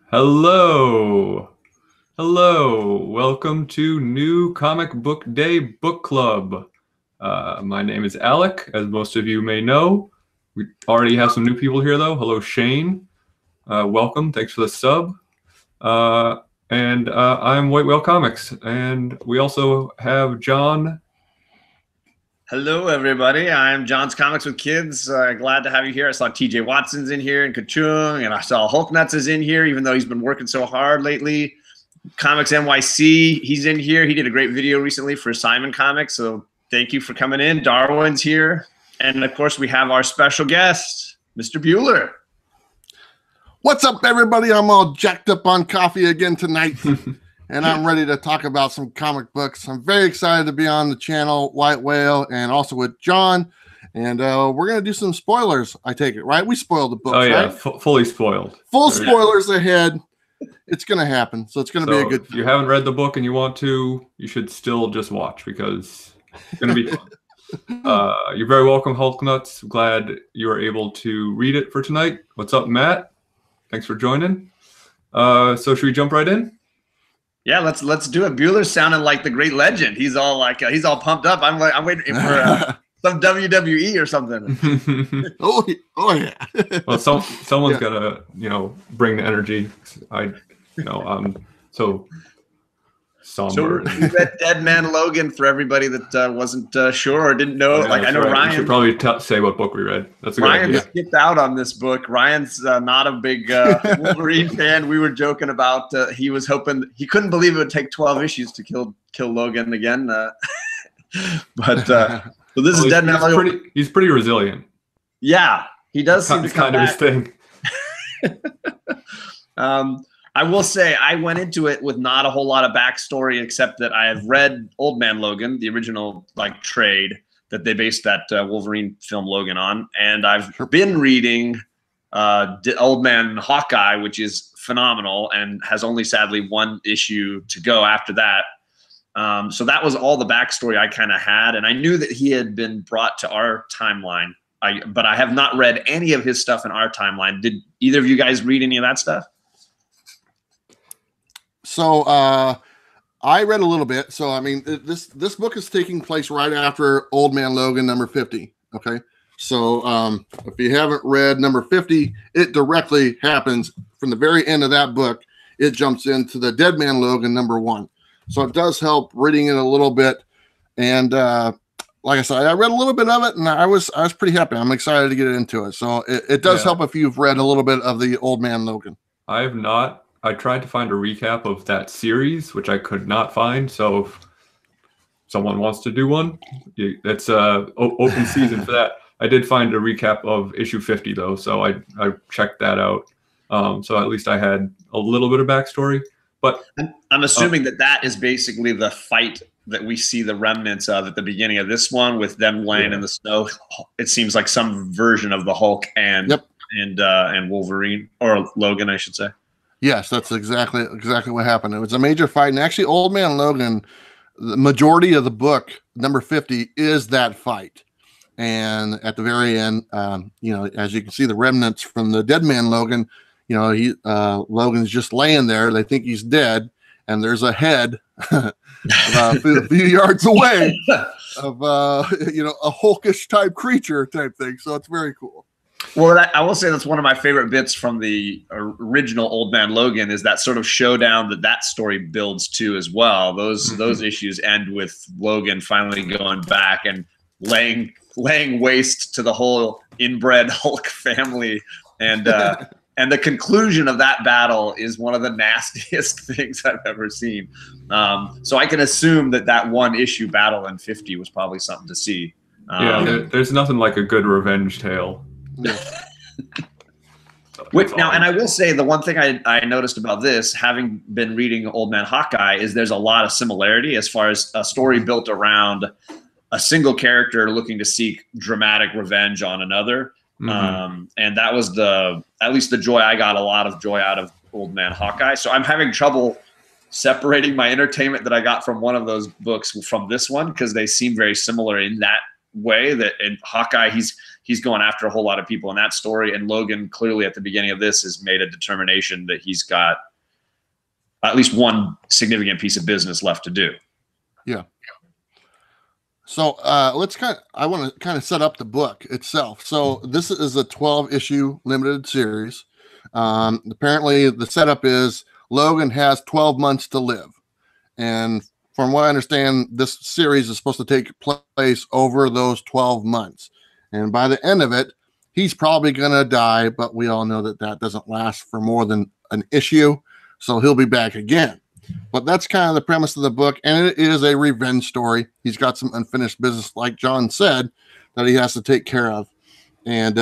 Hello. Hello. Welcome to New Comic Book Day Book Club. My name is Alec, as most of you may know. We already have some new people here, though. Hello, Shane. Welcome. Thanks for the sub. I'm White Whale Comics. And we also have John. Hello, everybody. I'm John's Comics with Kids. Glad to have you here. I saw TJ Watson's in here and Kachung, and I saw Hulk Nuts is in here, even though he's been working so hard lately. Comics NYC, he's in here. He did a great video recently for Simon Comics, so thank you for coming in. Darwin's here. And, of course, we have our special guest, Mr. Bueller. What's up, everybody? I'm all jacked up on coffee again tonight. And I'm ready to talk about some comic books. I'm very excited to be on the channel, White Whale, and also with John. And we're going to do some spoilers, I take it, right? We spoiled the books, Oh, yeah, right? fully spoiled. Full spoilers ahead. It's going to happen. So it's going to be a good If you haven't read the book and you want to, you should still just watch because it's going to be fun. You're very welcome, Hulk Nuts. Glad you were able to read it for tonight. What's up, Matt? Thanks for joining. So should we jump right in? Yeah, let's do it. Bueller's sounding like the great legend. He's all like, he's all pumped up. I'm waiting for some WWE or something. oh yeah. Well, someone's got to bring the energy. I'm so somber. So we read Dead Man Logan for everybody that wasn't sure or didn't know. Yeah, I know right. Ryan We should probably say what book we read. That's a good Ryan idea. skipped out on this book. Ryan's not a big Wolverine fan. We were joking about he was hoping he couldn't believe it would take 12 issues to kill Logan again. But so this is Dead Man Logan. He's pretty resilient. Yeah, he does seem to come back. His thing. I will say I went into it with not a whole lot of backstory, except that I have read Old Man Logan, the original trade that they based that Wolverine film Logan on, and I've been reading Old Man Hawkeye, which is phenomenal and has only sadly one issue to go after that. So that was all the backstory I kind of had, and I knew that he had been brought to our timeline, but I have not read any of his stuff in our timeline. Did either of you guys read any of that stuff? So I read a little bit. So I mean, this book is taking place right after Old Man Logan number 50. Okay, so if you haven't read number 50, it directly happens from the very end of that book. It jumps into the Dead Man Logan number 1. So it does help reading it a little bit. And like I said, I read a little bit of it, and I was pretty happy. I'm excited to get into it. So it does help if you've read a little bit of the Old Man Logan. I have not. I tried to find a recap of that series, which I could not find. So if someone wants to do one, it's open season for that. I did find a recap of issue 50 though, so I checked that out. So at least I had a little bit of backstory. But I'm assuming that is basically the fight that we see the remnants of at the beginning of this one, with them laying in the snow. It seems like some version of the Hulk and Wolverine, or Logan, I should say. Yes, that's exactly what happened. It was a major fight, and actually, Old Man Logan, the majority of the book, number 50, is that fight. And at the very end, as you can see, the remnants from the Dead Man Logan, Logan's just laying there. They think he's dead, and there's a head a few yards away of a Hulkish type creature type thing. So it's very cool. Well, I will say that's one of my favorite bits from the original Old Man Logan, is that sort of showdown that story builds to as well. Those issues end with Logan finally going back and laying waste to the whole inbred Hulk family, and the conclusion of that battle is one of the nastiest things I've ever seen. So I can assume that one issue battle in 50 was probably something to see. There's nothing like a good revenge tale. Now, and I will say the one thing I noticed about this, having been reading Old Man Hawkeye, is there's a lot of similarity as far as a story built around a single character looking to seek dramatic revenge on another. And that was at least the joy I got, a lot of joy out of Old Man Hawkeye. So I'm having trouble separating my entertainment that I got from one of those books from this one, because they seem very similar in that way. That in Hawkeye, he's he's going after a whole lot of people in that story. And Logan clearly at the beginning of this has made a determination that he's got at least one significant piece of business left to do. Yeah. So I want to kind of set up the book itself. So this is a 12-issue limited series. Apparently the setup is Logan has 12 months to live. And from what I understand, this series is supposed to take place over those 12 months. And by the end of it, he's probably going to die, but we all know that that doesn't last for more than an issue. So he'll be back again. But that's kind of the premise of the book. And it is a revenge story. He's got some unfinished business, like John said, that he has to take care of. And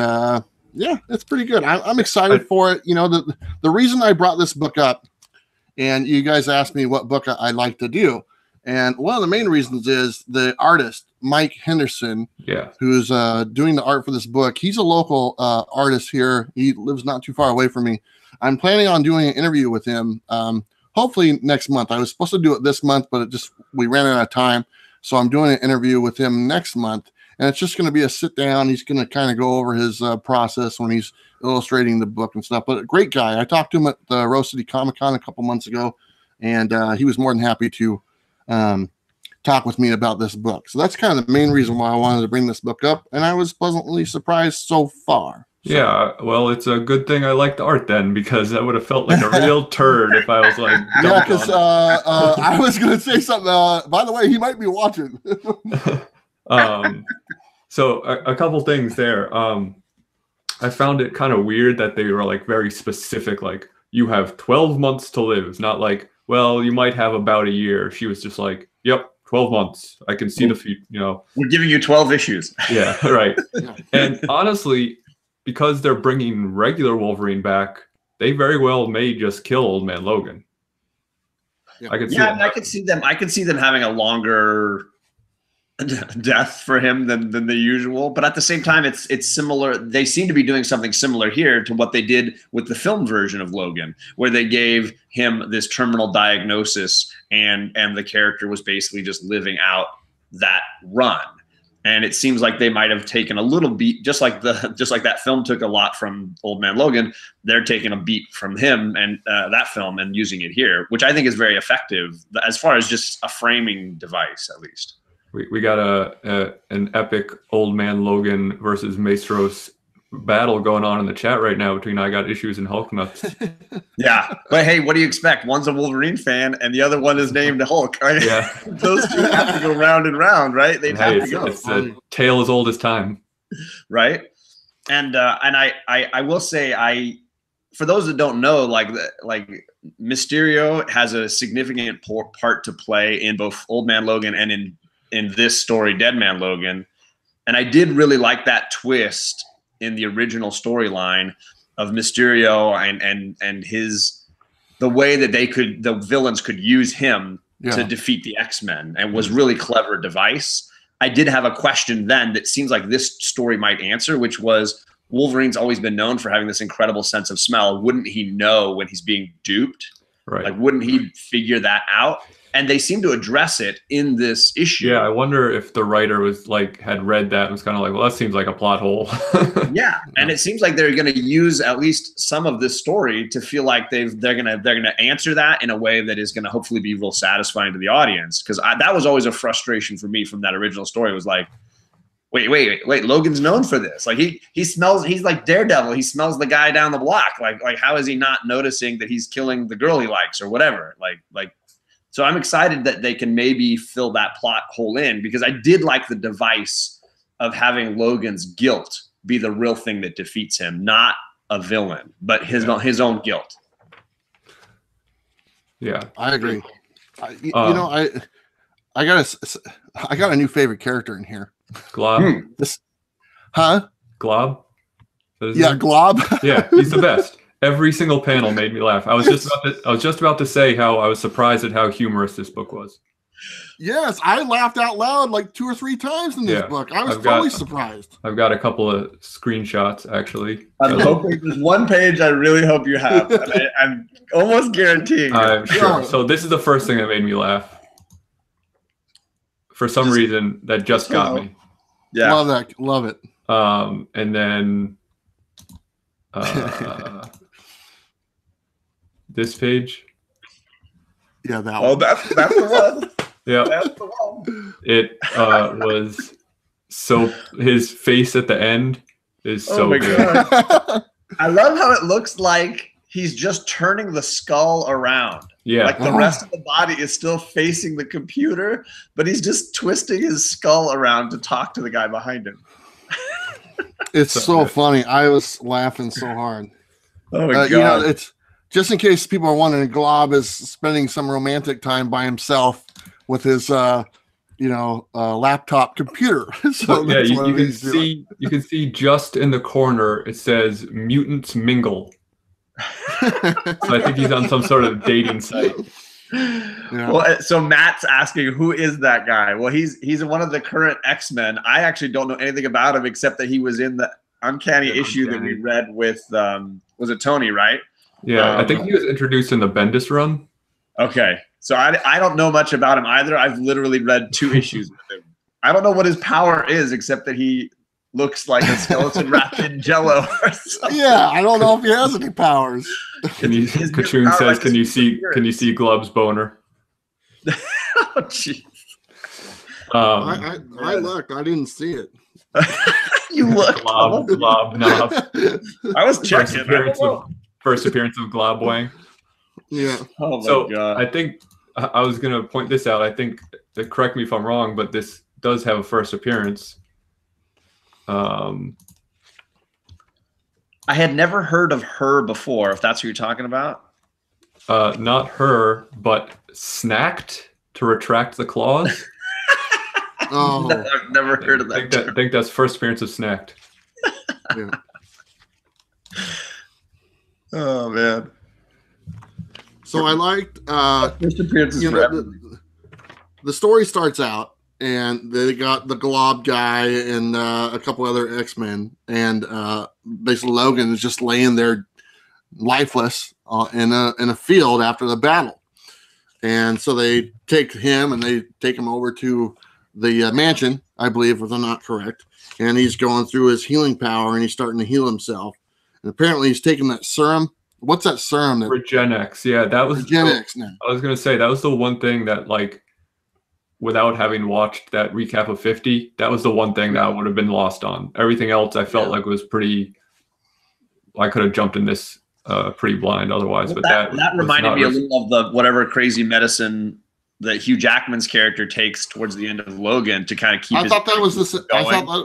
yeah, it's pretty good. I'm excited for it. You know, the reason I brought this book up, and you guys asked me what book I like to do. And one of the main reasons is the artist, Mike Henderson, who's doing the art for this book. He's a local artist here. He lives not too far away from me. I'm planning on doing an interview with him hopefully next month. I was supposed to do it this month, but we ran out of time. So I'm doing an interview with him next month. And it's just going to be a sit down. He's going to kind of go over his process when he's illustrating the book and stuff. But a great guy. I talked to him at the Rose City Comic Con a couple months ago, and he was more than happy to talk with me about this book. So that's kind of the main reason why I wanted to bring this book up. And I was pleasantly surprised so far. So. Yeah, well, it's a good thing I like the art then, because I would have felt like a real turd if I was like, yeah, because I was going to say something. By the way, he might be watching. So a couple things there. I found it kind of weird that they were like very specific, like you have 12 months to live, not like, well, you might have about a year. She was just like, yep, 12 months. I can see the future, you know. We're giving you 12 issues. Yeah, right. And honestly, because they're bringing regular Wolverine back, they very well may just kill Old Man Logan. Yeah. I could see I could see them. I could see them having a longer death for him than the usual. But at the same time, it's similar. They seem to be doing something similar here to what they did with the film version of Logan, where they gave him this terminal diagnosis, and the character was basically just living out that run. And it seems like they might have taken a little beat, just like that film took a lot from Old Man Logan. They're taking a beat from him and that film and using it here, which I think is very effective as far as just a framing device, at least. We got an epic Old Man Logan versus Maestros battle going on in the chat right now between I Got Issues and Hulk Nuts. Yeah, but hey, what do you expect? One's a Wolverine fan, and the other one is named Hulk. Right? Yeah, those two have to go round and round, right? They have to go. It's a tale as old as time, right? And I will say, for those that don't know, like Mysterio has a significant part to play in both Old Man Logan and in this story, Dead Man Logan. And I did really like that twist in the original storyline of Mysterio and the way that the villains could use him to defeat the X-Men, and was really clever device. I did have a question then that seems like this story might answer, which was Wolverine's always been known for having this incredible sense of smell. Wouldn't he know when he's being duped? Right. Like, wouldn't he figure that out? And they seem to address it in this issue. Yeah, I wonder if the writer was like had read that and was kind of like, well, that seems like a plot hole. Yeah, and it seems like they're going to use at least some of this story to feel like they're going to answer that in a way that is going to hopefully be real satisfying to the audience. Because that was always a frustration for me from that original story. It was like, wait, Logan's known for this. Like he smells. He's like Daredevil. He smells the guy down the block. Like how is he not noticing that he's killing the girl he likes or whatever? Like. So I'm excited that they can maybe fill that plot hole in, because I did like the device of having Logan's guilt be the real thing that defeats him, not a villain, but his own guilt. Yeah, I agree. You know, I got a new favorite character in here. Glob. Glob. Yeah, Glob. Yeah, he's the best. Every single panel made me laugh. I was just about to say how I was surprised at how humorous this book was. Yes, I laughed out loud like 2 or 3 times in this book. I was totally surprised. I've got a couple of screenshots, actually. I'm hoping there's one page I really hope you have. And I'm almost guaranteeing it. I'm sure. So this is the first thing that made me laugh. For some reason, that just got me. Yeah, love it. And then this page. Yeah, that Oh, one. that's the one. Yeah, That's the one. it was so. His face at the end is so Oh my good. God. I love how it looks like he's just turning the skull around. Yeah, Like the rest of the body is still facing the computer, but he's just twisting his skull around to talk to the guy behind him. It's so funny. I was laughing so hard. Oh my God. You know, it's just in case people are wondering, Glob is spending some romantic time by himself with his laptop computer. So yeah, that's what you can he's doing. see just in the corner it says "Mutants Mingle." So I think he's on some sort of dating site. Yeah. Well, so Matt's asking, who is that guy? Well, he's one of the current X-Men. I actually don't know anything about him except that he was in the Uncanny issue that we read with was it Tony, right? Yeah, I think he was introduced in the Bendis run. Okay. So I don't know much about him either. I've literally read 2 issues with him. I don't know what his power is except that he looks like a skeleton wrapped in jello or something. Yeah, I don't know if he has any powers. Kachun says, like "Can you see Glob's boner?" Oh, jeez. I looked. I didn't see it. You look. Glob knob. I was checking. First appearance of Glob Wang. Yeah. Oh my So God. I think I was going to point this out. I think, correct me if I'm wrong, but this does have a first appearance. I had never heard of her before, if that's what you're talking about. Not her, but Snacked to retract the claws. Oh, No, I've never heard of that. I think that's first appearance of Snacked. yeah. Oh man. So I liked First appearances you for know, everything. the story starts out, and they got the Glob guy and a couple other X-Men, and basically Logan is just laying there lifeless in a field after the battle. And so they take him and they take him over to the mansion, I believe, if I'm not correct. And he's going through his healing power and he's starting to heal himself. And apparently he's taking that serum. What's that serum? Regenex. Yeah, that was Regenex now. I was going to say that was the one thing that, like, without having watched that recap of 50, that was the one thing that I would have been lost on. Everything else I felt like was pretty. I could have jumped in this pretty blind otherwise, Well, but that reminded me a little of the whatever crazy medicine that Hugh Jackman's character takes towards the end of Logan to kind of keep. I thought that was going.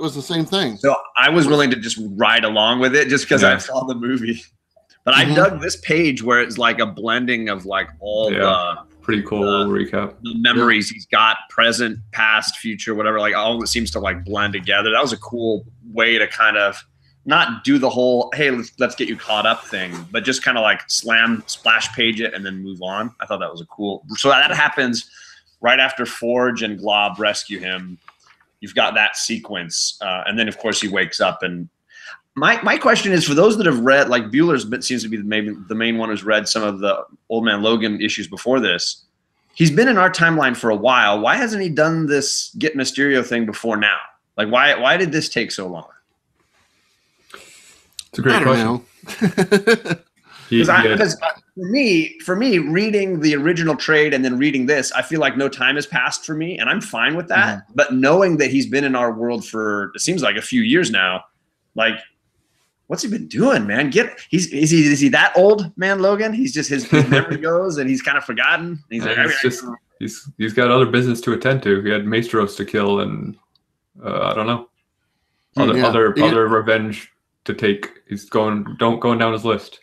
the same thing. So I was willing to just ride along with it just because I saw the movie. But I dug this page where it's like a blending of like all the pretty cool recap. The memories he's got, present, past, future, whatever. Like all of it seems to like blend together. That was a cool way to kind of not do the whole hey let's get you caught up thing, but just kind of like splash page it and then move on. I thought that was a cool. So that happens right after Forge and Glob rescue him. You've got that sequence, and then of course he wakes up. And my question is for those that have read, like Bueller's seems to be maybe the main one who's read some of the Old Man Logan issues before this. He's been in our timeline for a while. Why hasn't he done this Get Mysterio thing before now? Like why did this take so long? It's a great question. Because for me, reading the original trade and then reading this, I feel like no time has passed for me, and I'm fine with that. Mm-hmm. But knowing that he's been in our world for it seems like a few years now, like what's he been doing, man? Is he that old, Man Logan? He's just his memory goes and he's kind of forgotten. He's he's got other business to attend to. He had Maestros to kill, and I don't know other revenge to take. He's going down his list.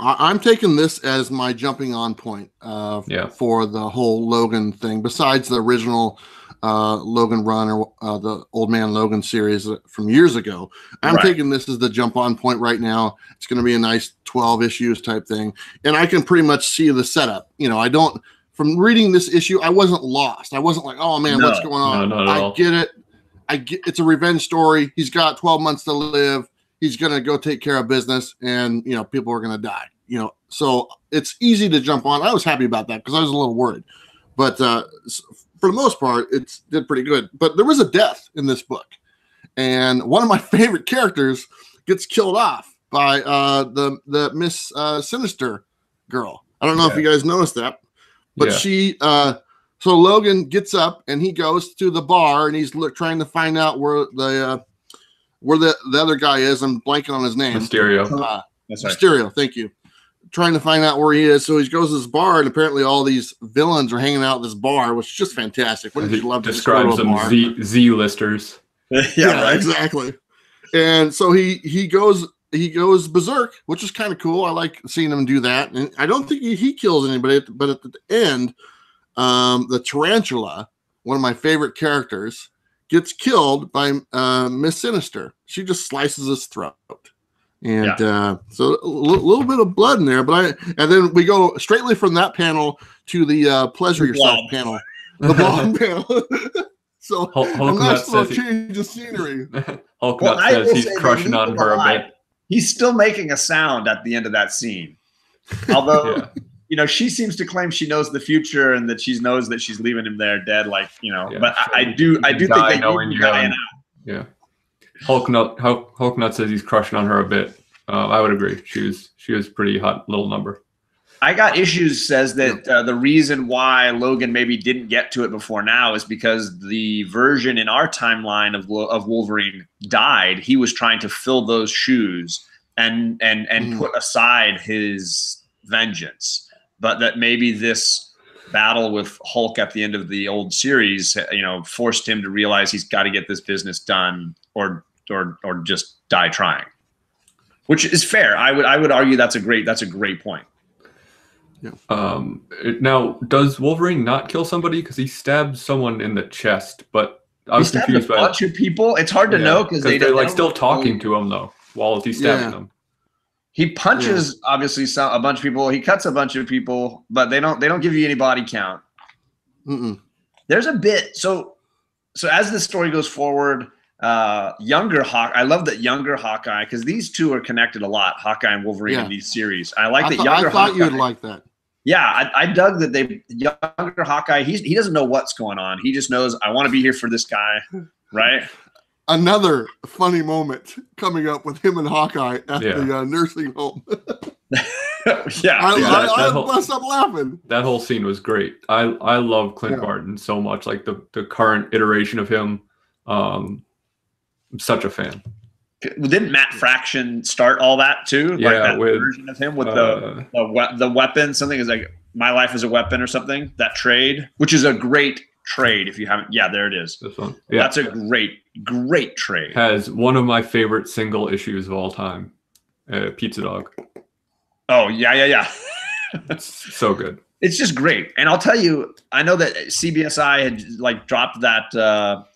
I'm taking this as my jumping on point for the whole Logan thing. Besides the original Logan run or the Old Man Logan series from years ago, I'm taking this as the jump on point right now. It's going to be a nice 12 issues type thing, and I can pretty much see the setup. From reading this issue, I wasn't lost. I wasn't like, oh man, what's going on? No, not at all. Get it. It's a revenge story. He's got 12 months to live. He's going to go take care of business, and people are going to die. So it's easy to jump on. I was happy about that because I was a little worried, but for the most part, it did pretty good. But there was a death in this book, and one of my favorite characters gets killed off by the Miss Sinister girl. I don't know if you guys noticed that, but she. So Logan gets up and he goes to the bar and he's trying to find out where the other guy is. I'm blanking on his name. Mysterio. Mysterio. Thank you. Trying to find out where he is. So he goes to this bar, and apparently all these villains are hanging out at this bar, which is just fantastic. Wouldn't you love to describe some Z-listers? Right? Exactly. And so he goes berserk, which is kind of cool. I like seeing him do that. And I don't think he kills anybody, but at the end, the tarantula, one of my favorite characters, gets killed by Miss Sinister. She just slices his throat. And so a little bit of blood in there, and then we go straightly from that panel to the pleasure yourself panel, the blonde panel. So a nice little change of scenery. Hulknut says he's crushing on her a bit. He's still making a sound at the end of that scene, although she seems to claim she knows the future and that she knows that she's leaving him there dead, but I do think they need to die out. Yeah. Hulknut says he's crushing on her a bit. I would agree. She was pretty hot little number. I Got Issues says that the reason why Logan maybe didn't get to it before now is because the version in our timeline of Wolverine died. He was trying to fill those shoes and put aside his vengeance, but that maybe this battle with Hulk at the end of the old series, forced him to realize he's got to get this business done or just die trying, which is fair. I would argue that's a great point. Yeah. Now, does Wolverine not kill somebody because he stabbed someone in the chest? But I was confused by a bunch of people. It's hard to know because they're like still talking to him though while he's stabbing them. He punches obviously a bunch of people. He cuts a bunch of people, but they don't give you any body count. There's a bit so as the story goes forward. Younger Hawkeye. I love that younger Hawkeye because these two are connected a lot. Hawkeye and Wolverine in these series. I like that younger. I thought you would like that. Yeah, I dug that younger Hawkeye. He doesn't know what's going on. He just knows I want to be here for this guy, right? Another funny moment coming up with him and Hawkeye at the nursing home. I bust up laughing. That whole scene was great. I love Clint Barton so much. Like the current iteration of him. I'm such a fan. Didn't Matt Fraction start all that too? Yeah, like that with, version of him with the weapon. Something is like My Life as a Weapon or something. That trade, which is a great trade. If you haven't, there it is. This one. Yeah, that's a great trade. Has one of my favorite single issues of all time. Pizza Dog. Oh yeah. It's so good. It's just great. And I'll tell you, I know that CBSI had dropped that.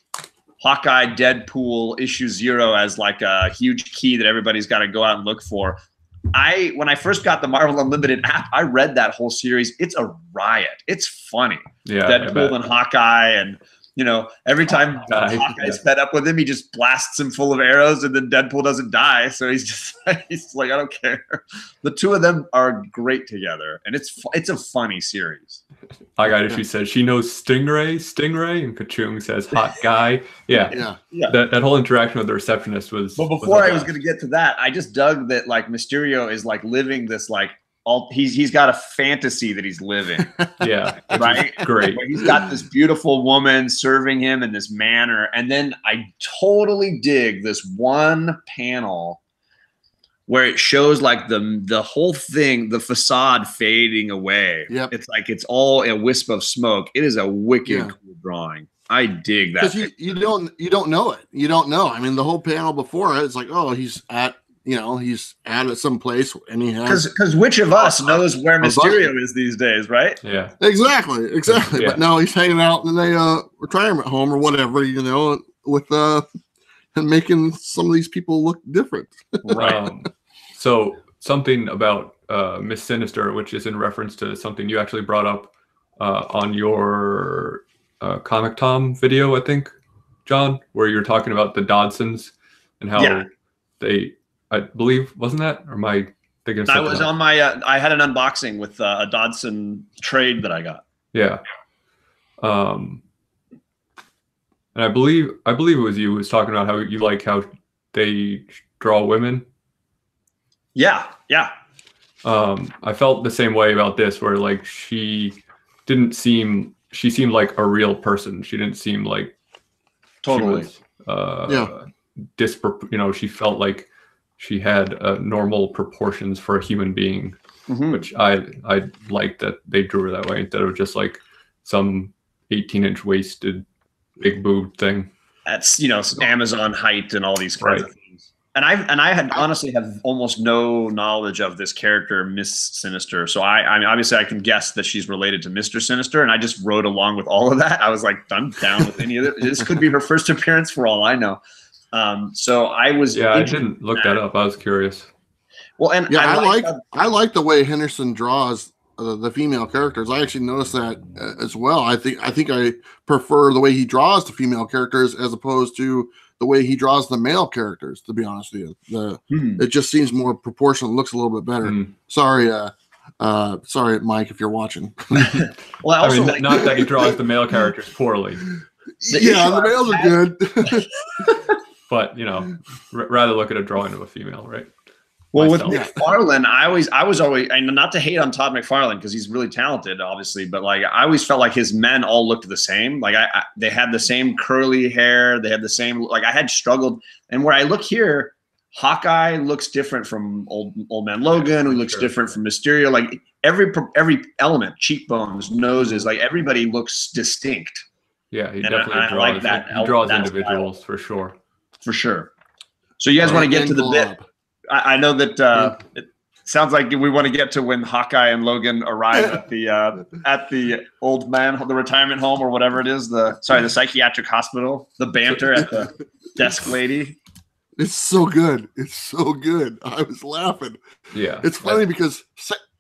Hawkeye Deadpool issue 0 as like a huge key that everybody's got to go out and look for. When I first got the Marvel Unlimited app, I read that whole series. It's a riot. It's funny. Yeah, Deadpool and Hawkeye, and every time Hawkeye's fed up with him, he just blasts him full of arrows, and then Deadpool doesn't die. So he's like, I don't care. The two of them are great together, and it's a funny series. I Got Issues says she knows Stingray, and Kachung says hot guy. Yeah. That whole interaction with the receptionist was. But before I was going to get to that, I just dug that like Mysterio is like living this like he's got a fantasy that he's living. Yeah, right. Great. Where he's got this beautiful woman serving him in this manner, and then I totally dig this one panel where it shows like the whole thing, the facade fading away. Yep. It's like it's all a wisp of smoke. It is a wicked cool drawing. I dig that. Because you don't know it. You don't know. I mean, the whole panel before it, it's like, oh, he's at some place and he has because which of us knows where Mysterio is these days, right? Yeah. Exactly. Yeah. But no, he's hanging out in a retirement home or whatever, with and making some of these people look different. Right. So something about Miss Sinister, which is in reference to something you actually brought up on your Comic Tom video, I think, John, where you're talking about the Dodsons and how I believe, wasn't that? Or am I thinking? I was on my. I had an unboxing with a Dodson trade that I got. Yeah. And I believe it was you who was talking about how you like how they draw women. Yeah, yeah. I felt the same way about this, where like she seemed like a real person. She didn't seem like Totally. she was she felt like she had normal proportions for a human being, which I liked that they drew her that way instead of just like some 18-inch waisted big boob thing. That's Amazon height and all these kinds of things. And I had honestly have almost no knowledge of this character, Miss Sinister. So I mean, obviously I can guess that she's related to Mr. Sinister, and I just rode along with all of that. I was like, I'm down with any of it. This could be her first appearance for all I know. So I was. Yeah, I didn't look that up. I was curious. Well, and yeah, I like the way Henderson draws the female characters. I actually noticed that as well. I think I prefer the way he draws the female characters as opposed to the way he draws the male characters, to be honest with you. It just seems more proportional, looks a little bit better. Sorry, Mike, if you're watching. Well, I also not that he draws the male characters poorly. The males are good. But rather look at a drawing of a female, right? Well, with McFarlane, I was always, and not to hate on Todd McFarlane because he's really talented, obviously, but like I always felt like his men all looked the same. Like they had the same curly hair, they had the same. Like I had struggled, and where I look here, Hawkeye looks different from Old Man Logan, who looks different from Mysterio. Like every element, cheekbones, noses, like everybody looks distinct. Yeah, he definitely draws. Like that. He draws individuals style. For sure. For sure. So you guys want to get to the bit? I know that it sounds like we want to get to when Hawkeye and Logan arrive at the old man, the retirement home or whatever it is, the psychiatric hospital, the banter at the desk lady. It's so good. It's so good. I was laughing. Yeah. It's funny because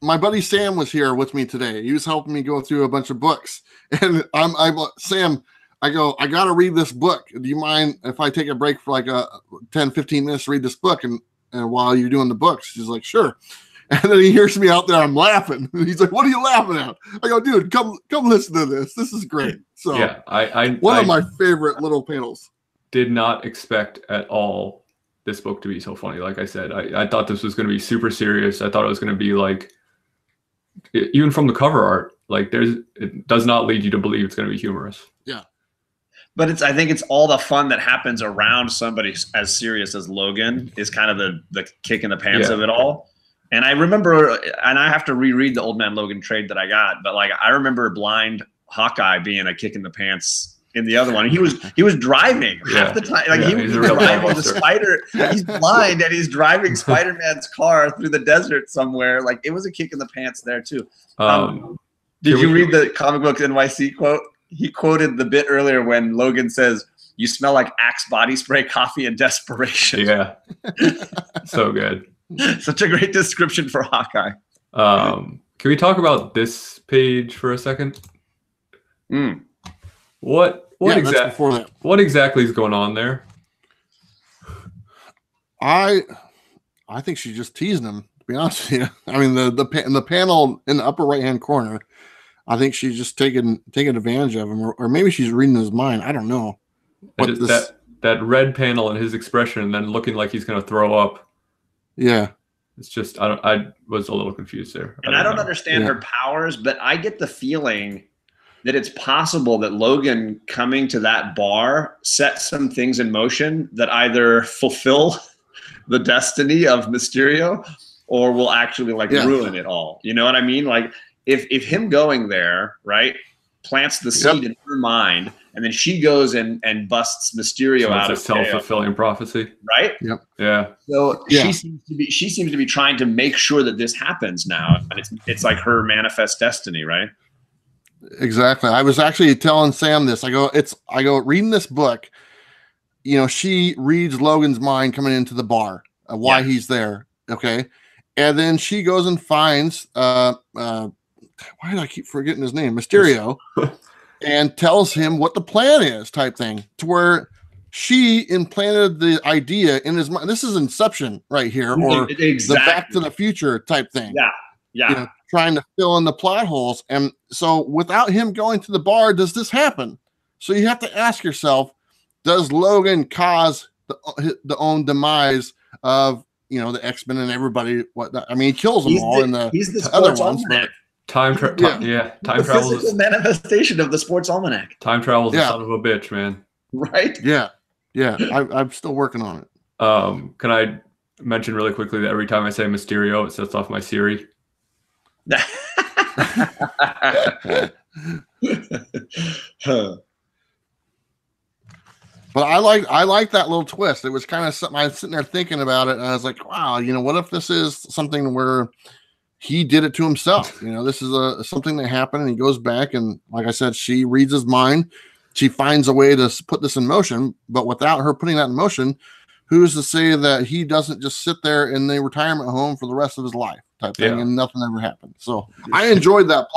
my buddy Sam was here with me today. He was helping me go through a bunch of books. And Sam, I go, I got to read this book. Do you mind if I take a break for like 10, 15 minutes to read this book? And while you're doing the books, he's like, sure. And then he hears me out there. I'm laughing. He's like, what are you laughing at? I go, dude, come listen to this. This is great. So yeah, one of my favorite little panels. Did not expect at all this book to be so funny. Like I said, I thought this was going to be super serious. I thought it was going to be like, even from the cover art, like it does not lead you to believe it's going to be humorous. Yeah. But I think it's all the fun that happens around somebody as serious as Logan is kind of the kick in the pants of it all. And I remember, and I have to reread the Old Man Logan trade that I got, but like I remember Blind Hawkeye being a kick in the pants in the other one. He was driving half the time. Like he was driving the spider. He's blind and he's driving Spider-Man's car through the desert somewhere. Like it was a kick in the pants there too. Did you read the Comic Book NYC quote? He quoted the bit earlier when Logan says, "You smell like Axe body spray, coffee, and desperation." Yeah. So good. Such a great description for Hawkeye. Can we talk about this page for a second? What exactly is going on there? I think she's just teasing him, to be honest with you. I mean, the panel in the upper right-hand corner, I think she's just taking advantage of him, or maybe she's reading his mind. I don't know. That red panel and his expression, and then looking like he's going to throw up. Yeah, it's just I was a little confused there. And I don't understand her powers, but I get the feeling that it's possible that Logan coming to that bar set some things in motion that either fulfill the destiny of Mysterio or will actually ruin it all. You know what I mean? Like if him going there, right, plants the seed in her mind, and then she goes and busts Mysterio out of self-fulfilling prophecy. Right? Yep. Yeah. So she seems to be trying to make sure that this happens now. And it's like her manifest destiny, right? Exactly. I was actually telling Sam this. I go reading this book, she reads Logan's mind coming into the bar, why he's there. Okay. And then she goes and finds why did I keep forgetting his name? Mysterio. And tells him what the plan is, type thing, to where she implanted the idea in his mind. This is Inception right here, or the Back to the Future type thing. Yeah. Trying to fill in the plot holes. And so without him going to the bar, does this happen? So you have to ask yourself, does Logan cause the own demise of the X-Men and everybody? I mean, he kills them all in the other ones. But time travel. Time travel is physical manifestation of the sports almanac. Time travel is a son of a bitch, man. Right? Yeah. I'm still working on it. Can I mention really quickly that every time I say Mysterio, it sets off my Siri? But I like that little twist. It was kind of something I was sitting there thinking about it, and I was like, wow, what if this is something where he did it to himself? This is something that happened, and he goes back, and like I said, she reads his mind. She finds a way to put this in motion, but without her putting that in motion, who's to say that he doesn't just sit there in the retirement home for the rest of his life type thing, and nothing ever happened? So I enjoyed that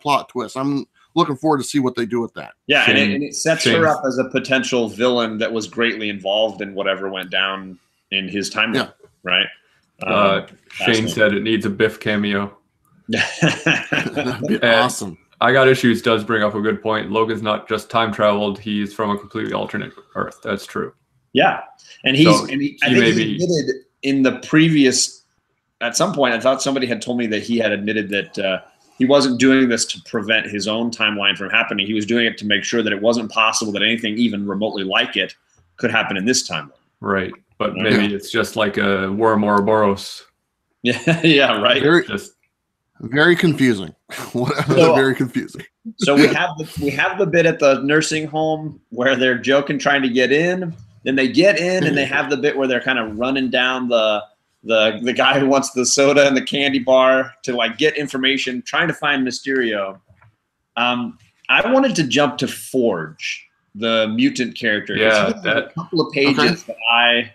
plot twist. I'm looking forward to see what they do with that. Yeah, and it sets her up as a potential villain that was greatly involved in whatever went down in his timeline, right? Shane said it needs a Biff cameo. That'd be awesome. I Got Issues does bring up a good point. Logan's not just time traveled; he's from a completely alternate Earth. That's true. Yeah, and I think he admitted in the previous. At some point, I thought somebody had told me that he had admitted that he wasn't doing this to prevent his own timeline from happening. He was doing it to make sure that it wasn't possible that anything even remotely like it could happen in this timeline. Right, but maybe it's just like a worm Ouroboros. Yeah, right. Very confusing. Very confusing. So we have the bit at the nursing home where they're joking, trying to get in. Then they get in, and they have the bit where they're kind of running down the guy who wants the soda and the candy bar to like get information, trying to find Mysterio. I wanted to jump to Forge, the mutant character. Yeah, a couple of pages that I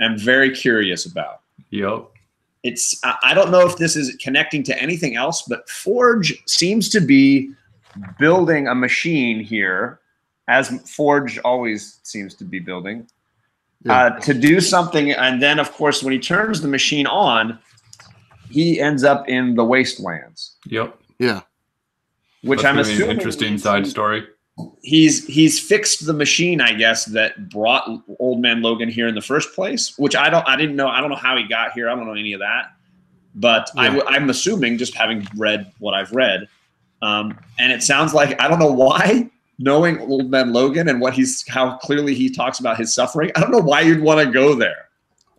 am very curious about. Yep. I don't know if this is connecting to anything else, but Forge seems to be building a machine here, as Forge always seems to be building. To do something, and then of course when he turns the machine on, he ends up in the wastelands. Yep. Yeah. Which That's I'm assuming an interesting side story. He's fixed the machine, I guess, that brought Old Man Logan here in the first place. Which I don't know how he got here. I don't know any of that. But I'm assuming, just having read what I've read, and it sounds like, I don't know why, knowing Old Man Logan and how clearly he talks about his suffering, I don't know why you'd want to go there.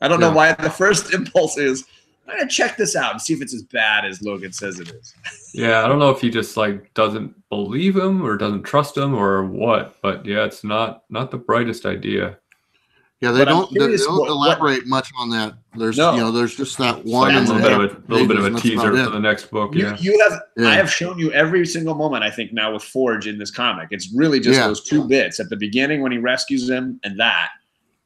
I don't know why the first impulse is, I'm going to check this out and see if it's as bad as Logan says it is. Yeah, I don't know if he just like doesn't believe him or doesn't trust him or what, but yeah, it's not the brightest idea. Yeah, they don't elaborate much on that. There's there's just that one. Like a little bit of a teaser for the next book. I have shown you every single moment, I think, now with Forge in this comic. It's really just those two bits at the beginning when he rescues him and that.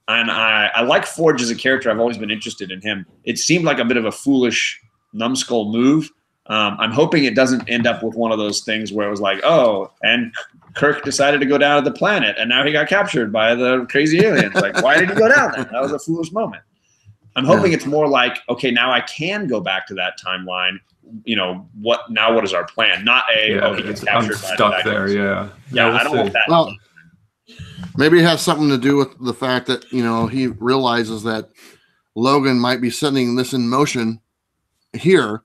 And I like Forge as a character. I've always been interested in him. It seemed like a bit of a foolish numbskull move. I'm hoping it doesn't end up with one of those things where it was like, oh, and Kirk decided to go down to the planet, and now he got captured by the crazy aliens. Like, why did he go down there? That was a foolish moment. I'm hoping it's more like, okay, now I can go back to that timeline. What is our plan? Not he gets captured. I'm stuck there. Yeah. I don't want that. Well, maybe it has something to do with the fact that he realizes that Logan might be setting this in motion here.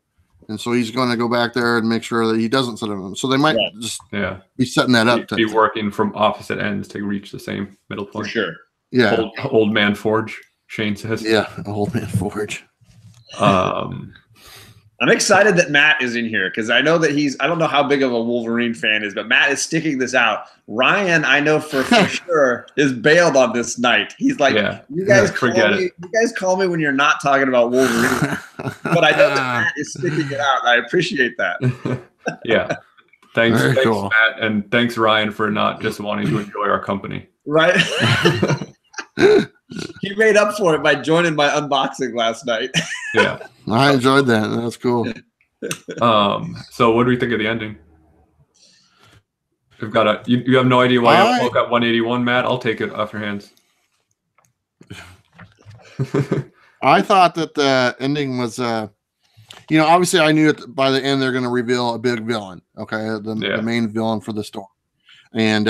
And so he's going to go back there and make sure that he doesn't set it on. So they might just be setting that up. Be working from opposite ends to reach the same middle point. For sure. Yeah. Old Man Forge, Shane says. Yeah, Old Man Forge. I'm excited that Matt is in here because I know that I don't know how big of a Wolverine fan is, but Matt is sticking this out. Ryan, I know for sure, is bailed on this night. He's like, you guys call me when you're not talking about Wolverine. But I know that Matt is sticking it out. I appreciate that. Yeah. Thanks, cool. Matt, and thanks, Ryan, for not just wanting to enjoy our company. Right? He made up for it by joining my unboxing last night. Yeah. I enjoyed that. That's cool. So what do we think of the ending? We've got you have no idea why I woke up 181, Matt. I'll take it off your hands. I thought that the ending was obviously I knew by the end they're going to reveal a big villain. Okay. The main villain for the story. And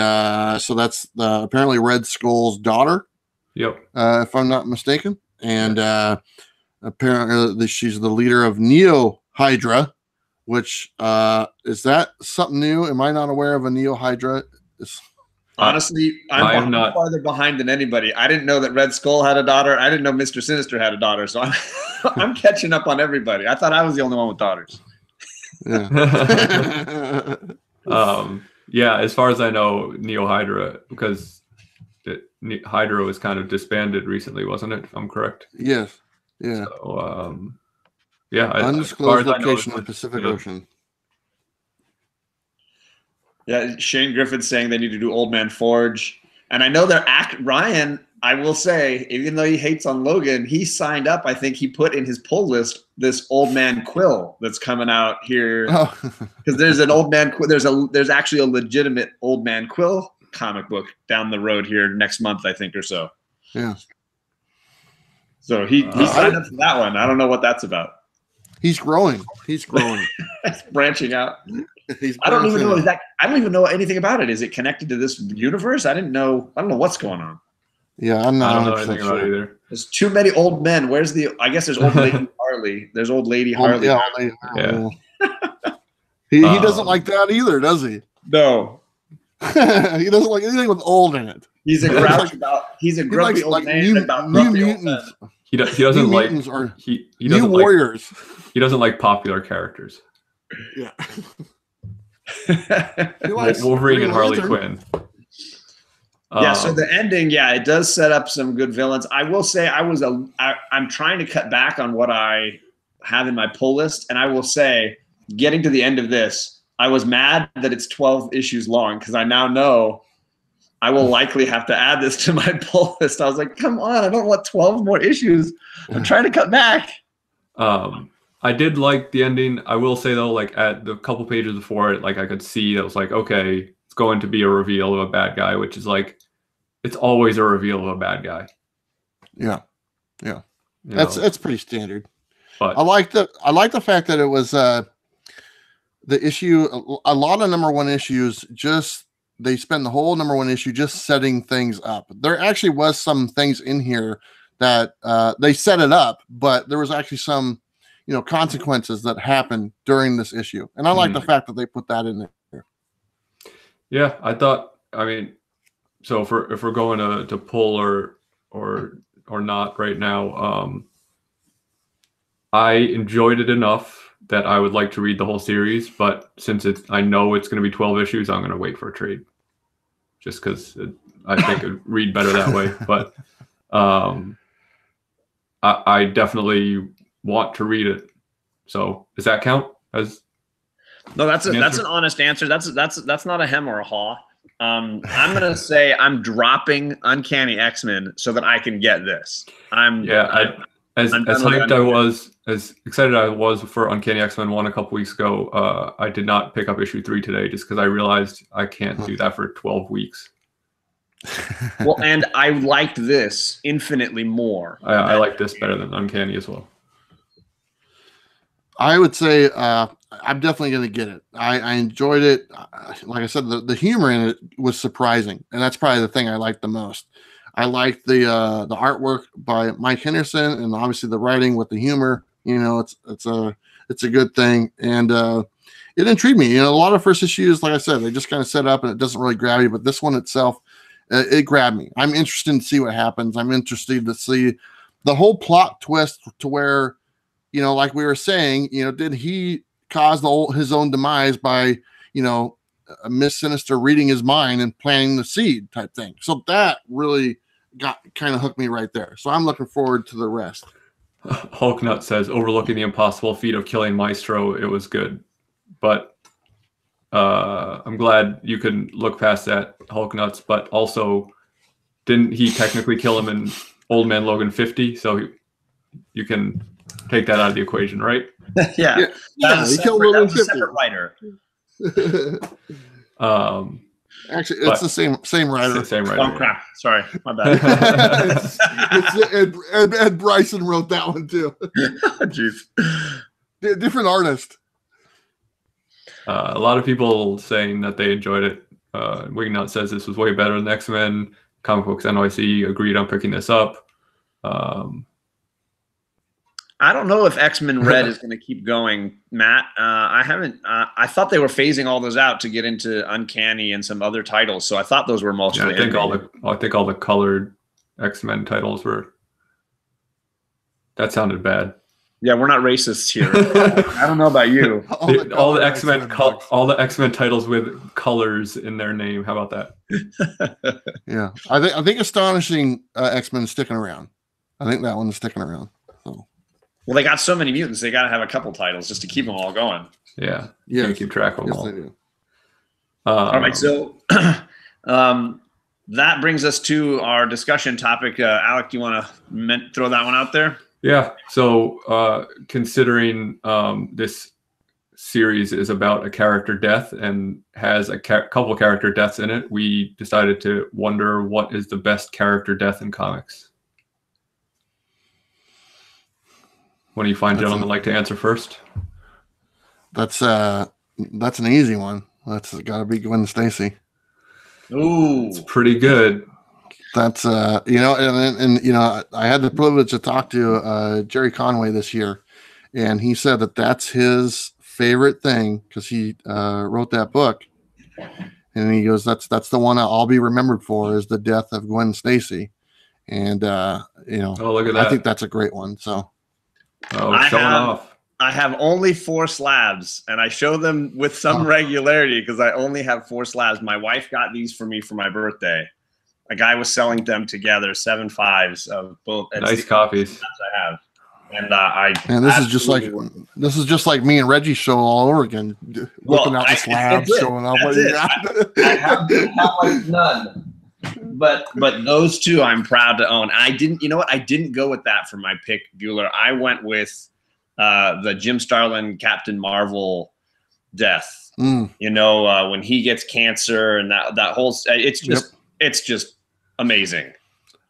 so that's apparently Red Skull's daughter. Yep. If I'm not mistaken. And apparently she's the leader of Neo Hydra, which is that something new? Am I not aware of a Neo Hydra? Honestly, I'm farther behind than anybody. I didn't know that Red Skull had a daughter. I didn't know Mr. Sinister had a daughter. So I'm catching up on everybody. I thought I was the only one with daughters. Yeah. Yeah, as far as I know, Neo Hydra, because Hydra was kind of disbanded recently, wasn't it? If I'm correct. Yes. Yeah. So, yeah. Undisclosed location in the Pacific Ocean. Yeah, Shane Griffin's saying they need to do Old Man Forge. And I know Ryan, I will say, even though he hates on Logan, he signed up. I think he put in his pull list this Old Man Quill that's coming out here. Because there's an Old Man Quill. There's actually a legitimate Old Man Quill comic book down the road here next month, I think, or so. Yeah. So he signed up for that one. I don't know what that's about. He's growing. He's branching out. I don't even know I don't even know anything about it. Is it connected to this universe? I don't know what's going on. Yeah, I'm not. I don't know anything about it either. There's too many old men. I guess there's old lady Harley. There's old lady Harley. Yeah, yeah. He doesn't like that either, does he? No. He doesn't like anything with old in it. He's a grouch about. He's a grumpy old man about grumpy old men. He doesn't like new warriors. He doesn't like popular characters. Yeah. Wolverine and Harley Quinn. Yeah, so the ending, it does set up some good villains. I will say I'm trying to cut back on what I have in my pull list, and I will say, getting to the end of this, I was mad that it's 12 issues long because I now know I will likely have to add this to my pull list. I was like, come on, I don't want 12 more issues. I'm trying to cut back. I did like the ending. I will say though, like at the couple pages before it, like I could see that was like, okay, it's going to be a reveal of a bad guy, which is like, it's always a reveal of a bad guy. Yeah, yeah, that's pretty standard. But I like the fact that it was the issue. A lot of #1 issues they spend the whole #1 issue just setting things up. There actually was some things in here that they set it up, but there was actually some consequences that happened during this issue. And I like the fact that they put that in there. Yeah, I mean, so if we're going to pull or not right now, I enjoyed it enough that I would like to read the whole series, but since I know it's going to be 12 issues, I'm going to wait for a trade just because I think it'd read better that way. But I definitely want to read it. So does that count as? No, that's an honest answer. That's not a hem or a haw. I'm gonna say I'm dropping Uncanny X-Men so that I can get this. As excited I was for Uncanny X-Men 1 a couple weeks ago, I did not pick up issue 3 today just because I realized I can't do that for 12 weeks. Well, and I liked this infinitely more. I like this better than Uncanny as well. I would say I'm definitely going to get it. I enjoyed it. Like I said, the humor in it was surprising, and that's probably the thing I liked the most. I liked the artwork by Mike Henderson, and obviously the writing with the humor. It's a good thing, and it intrigued me. A lot of first issues, like I said, they just kind of set up, and it doesn't really grab you. But this one itself, it grabbed me. I'm interested to see what happens. I'm interested to see the whole plot twist to where, like we were saying, did he cause his own demise by, Miss Sinister reading his mind and planting the seed type thing? So that really kind of hooked me right there. So I'm looking forward to the rest. Hulknut says, overlooking the impossible feat of killing Maestro, it was good. But I'm glad you can look past that, Hulknuts. But also, didn't he technically kill him in Old Man Logan 50? So you can take that out of the equation, right? Yeah. He killed Logan 50. Separate writer. Actually, it's the same writer. Same writer. Oh crap! Sorry, my bad. Ed Bryson wrote that one too. Jeez, different artist. A lot of people saying that they enjoyed it. Wingnut says this was way better than X-Men. Comic Books NYC agreed on picking this up. I don't know if X-Men Red is going to keep going, Matt. I haven't. I thought they were phasing all those out to get into Uncanny and some other titles. So I thought those were mostly. Yeah, I think all the colored X-Men titles were. That sounded bad. Yeah, we're not racists here. I don't know about you. all the X-Men titles with colors in their name. How about that? Yeah, I think Astonishing X-Men is sticking around. I think that one's sticking around. So. Well, they got so many mutants, they got to have a couple titles just to keep them all going. Yeah, you keep track of them all. They do. All right, so that brings us to our discussion topic. Alec, do you want to throw that one out there? Yeah. So considering this series is about a character death and has a couple character deaths in it, we decided to wonder what is the best character death in comics. One of you fine gentlemen like to answer first? That's an easy one. That's got to be Gwen Stacy. Ooh, it's pretty good. That's and you know, I had the privilege to talk to Jerry Conway this year, and he said that that's his favorite thing because he wrote that book, and he goes, that's the one I'll be remembered for is the death of Gwen Stacy, and you know, oh, look at that. I think that's a great one. So, showing off. I have only 4 slabs, and I show them with some regularity because I only have 4 slabs. My wife got these for me for my birthday. A guy was selling them together, 7 5s of both. Nice copies. I have, and and this is just like me and Reggie's show all over again, looking out the slabs, showing off what you got. I have like none, but those 2 I'm proud to own. I didn't, you know what? I didn't go with that for my pick, Bueller. I went with the Jim Starlin Captain Marvel death. You know, when he gets cancer and that whole it's just amazing.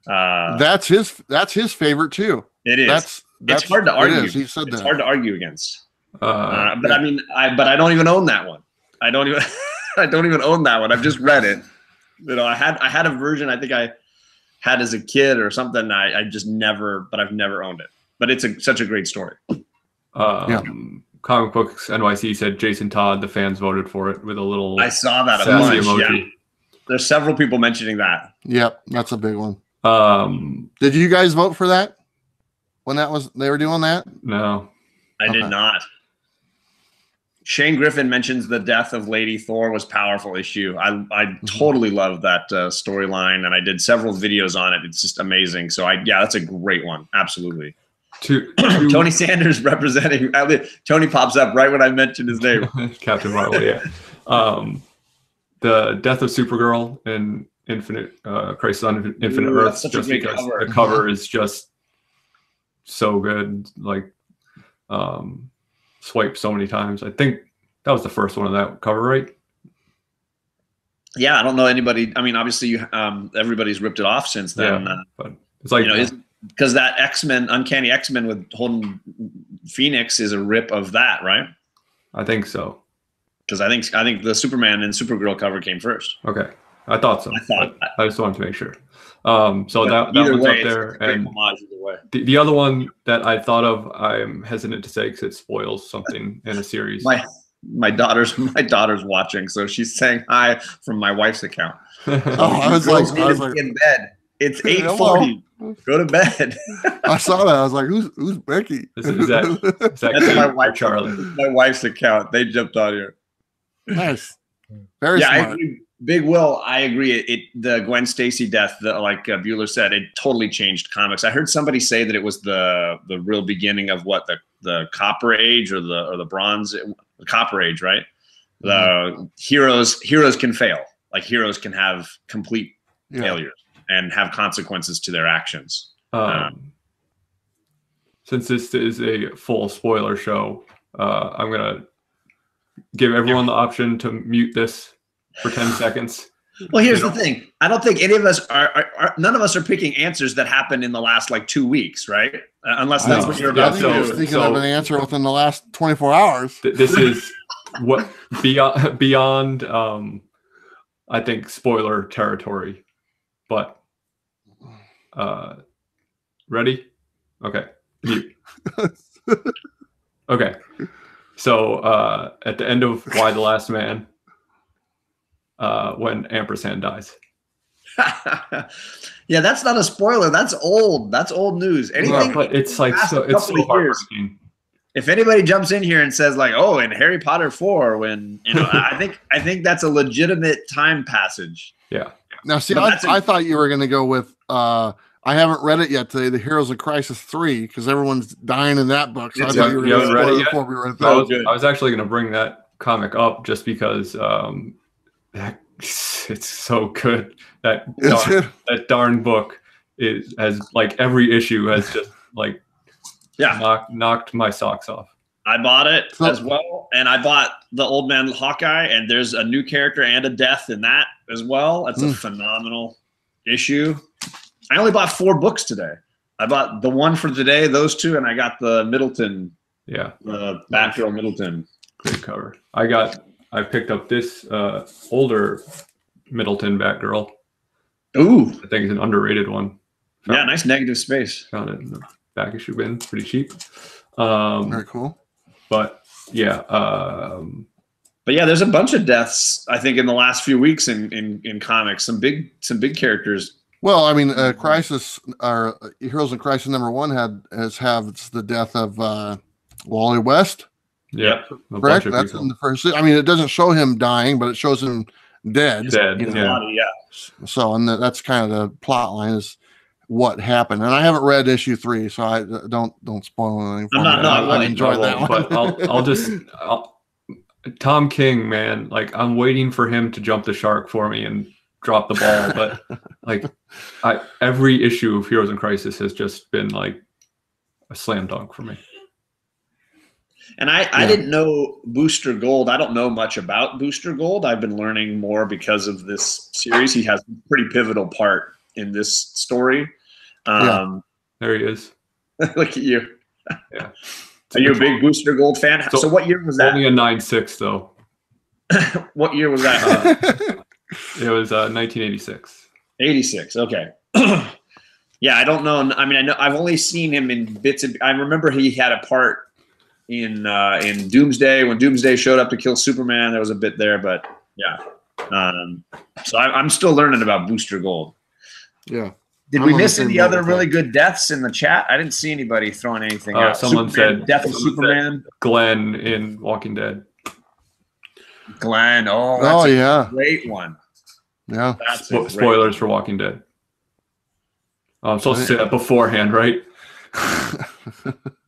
That's his favorite too. It is. It's hard to argue. He said it's that. hard to argue against. But I mean, I don't even own that one. I don't even own that one. I've just read it. You know, I had a version I think I had as a kid or something. I've never owned it. But it's such a great story. Comic Books NYC said Jason Todd. The fans voted for it with a little. I saw that a bunch. Emoji. Yeah. There's several people mentioning that. Yep, that's a big one. Did you guys vote for that when they were doing that? No, I did not. Shane Griffin mentions the death of Lady Thor was powerful issue. I totally love that storyline, and I did several videos on it. It's just amazing. So that's a great one. Absolutely. Tony Sanders representing. Tony pops up right when I mentioned his name. Captain Marvel. Yeah. The death of Supergirl in Infinite Crisis on Infinite Earths, just because cover. The cover is just so good. Like swiped so many times. I think that was the first one of that cover, right? Yeah, I don't know anybody. I mean, obviously, everybody's ripped it off since then. Yeah, but it's like because that X-Men, Uncanny X-Men with Holden Phoenix is a rip of that, right? I think so. Because I think the Superman and Supergirl cover came first. Okay, I thought so. I just wanted to make sure. So that one's up there, and the other one that I thought of, I'm hesitant to say because it spoils something in a series. My daughter's watching, so she's saying hi from my wife's account. I was like, in bed. It's 8:40. Go to bed. I saw that. I was like, who's Becky? Is that That's my wife, Charlie? My wife's account. They jumped on here. Nice. Very smart. I agree. Big Will, I agree. The Gwen Stacy death, like Bueller said, it totally changed comics. I heard somebody say that it was the real beginning of what the Copper Age or the Bronze, the Copper Age, right? The heroes can fail. Like heroes can have complete failures and have consequences to their actions. Since this is a full spoiler show, I'm gonna give everyone the option to mute this for 10 seconds. Well, here's the thing. I don't think any of us none of us are picking answers that happened in the last like 2 weeks, right? Unless that's what you're about to do. I was thinking of an answer within the last 24 hours. This is what beyond I think, spoiler territory. But ready? Okay. Mute. Okay. So at the end of Y the Last Man, when Ampersand dies. Yeah, that's not a spoiler. That's old. That's old news. Anything, but it's like past so a it's couple so of years, heartbreaking. if anybody jumps in here and says like, "Oh, in Harry Potter 4, when I think that's a legitimate time passage." Yeah. Now, see, I thought you were going to go with. I haven't read it yet today. The Heroes of Crisis 3, because everyone's dying in that book. So I thought you were going to read it before we were I was actually going to bring that comic up just because it's so good. That darn book has like every issue has just like knocked my socks off. I bought it as well, and I bought the Old Man Hawkeye, and there's a new character and a death in that as well. That's a phenomenal issue. I only bought 4 books today. I bought the one for today, those 2, and I got the Middleton. Yeah, the Batgirl Middleton. Great cover. I picked up this older Middleton Batgirl. Ooh, I think it's an underrated one. Yeah, nice negative space. Found it in the back issue bin, pretty cheap. Very cool. But yeah, there's a bunch of deaths I think in the last few weeks in comics. Some big characters. Well, I mean, Crisis or Heroes in Crisis #1 has the death of Wally West. Yeah, correct. That's in the first. I mean, it doesn't show him dying, but it shows him dead. Dead. Body, So, and that's kind of the plot line is what happened. And I haven't read issue 3, so I don't spoil anything. I enjoyed that one. But Tom King, man, like I'm waiting for him to jump the shark for me and drop the ball. But like every issue of Heroes in Crisis has just been like a slam dunk for me. And I didn't know Booster Gold. I don't know much about Booster Gold. I've been learning more because of this series. He has a pretty pivotal part in this story. There he is. Look at you. Yeah. Are you a big Booster Gold fan? So what year was that? Only a 9.6 though. What year was that? It was 1986. 86. Okay. Yeah, I don't know. I mean, I know I've only seen him in bits. I remember he had a part in Doomsday when Doomsday showed up to kill Superman. There was a bit there, but yeah. So I'm still learning about Booster Gold. Yeah. Did we miss any other really good deaths in the chat? I didn't see anybody throwing anything out. Someone said Death of Superman. Glenn in Walking Dead. Glenn. Oh, that's a great one. Yeah. Spoilers for Walking Dead. I'm supposed to say that beforehand, right?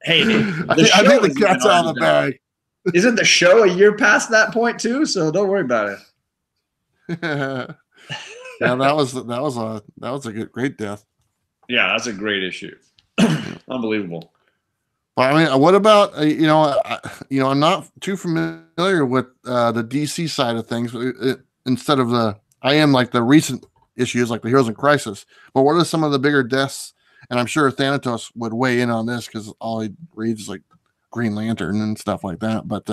Hey, I think the cat's out of the bag. Isn't the show a year past that point too? So don't worry about it. Yeah, that was a great death. Yeah, that's a great issue. Unbelievable. But I mean, what about I'm not too familiar with the DC side of things. Instead of I am like the recent issues, like the Heroes in Crisis. But what are some of the bigger deaths? And I'm sure Thanatos would weigh in on this because all he reads is like Green Lantern and stuff like that. But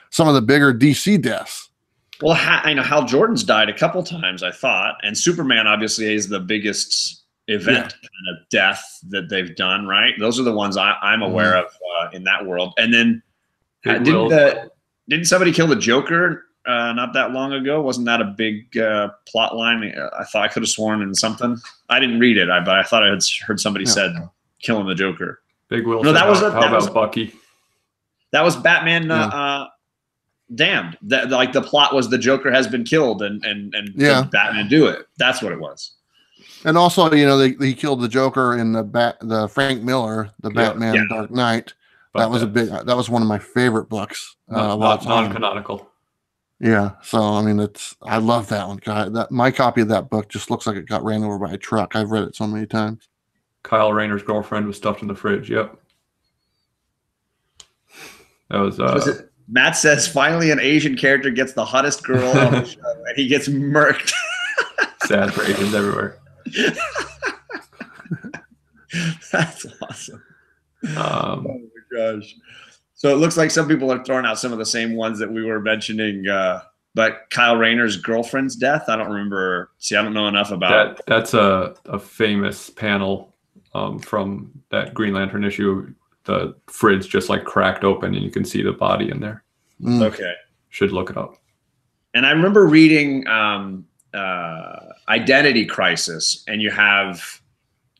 some of the bigger DC deaths. Well, I know Hal Jordan's died a couple times, I thought, and Superman obviously is the biggest event kind of death that they've done, right? Those are the ones I'm aware of in that world. And then didn't somebody kill the Joker not that long ago? Wasn't that a big plot line? I thought I could have sworn in something. I didn't read it, but I thought I had heard somebody said killing the Joker. Big Will. No, that was how about Bucky? That was Batman. Damned. That like the plot was the Joker has been killed and Batman do it. That's what it was. And also, he killed the Joker in the Frank Miller, the Batman Dark Knight. That was one of my favorite books. Non-canonical. Yeah. So I mean, I love that one. God, my copy of that book just looks like it got ran over by a truck. I've read it so many times. Kyle Rayner's girlfriend was stuffed in the fridge. Yep. That was Matt says finally an Asian character gets the hottest girl on the show and he gets murked. Sad for Asians everywhere. That's awesome. Oh my gosh. So it looks like some people are throwing out some of the same ones that we were mentioning but Kyle Rayner's girlfriend's death, I don't remember. See, I don't know enough about that. That's a famous panel from that Green Lantern issue. The fridge just like cracked open and you can see the body in there. Okay. Should look it up. And I remember reading Identity Crisis, and you have,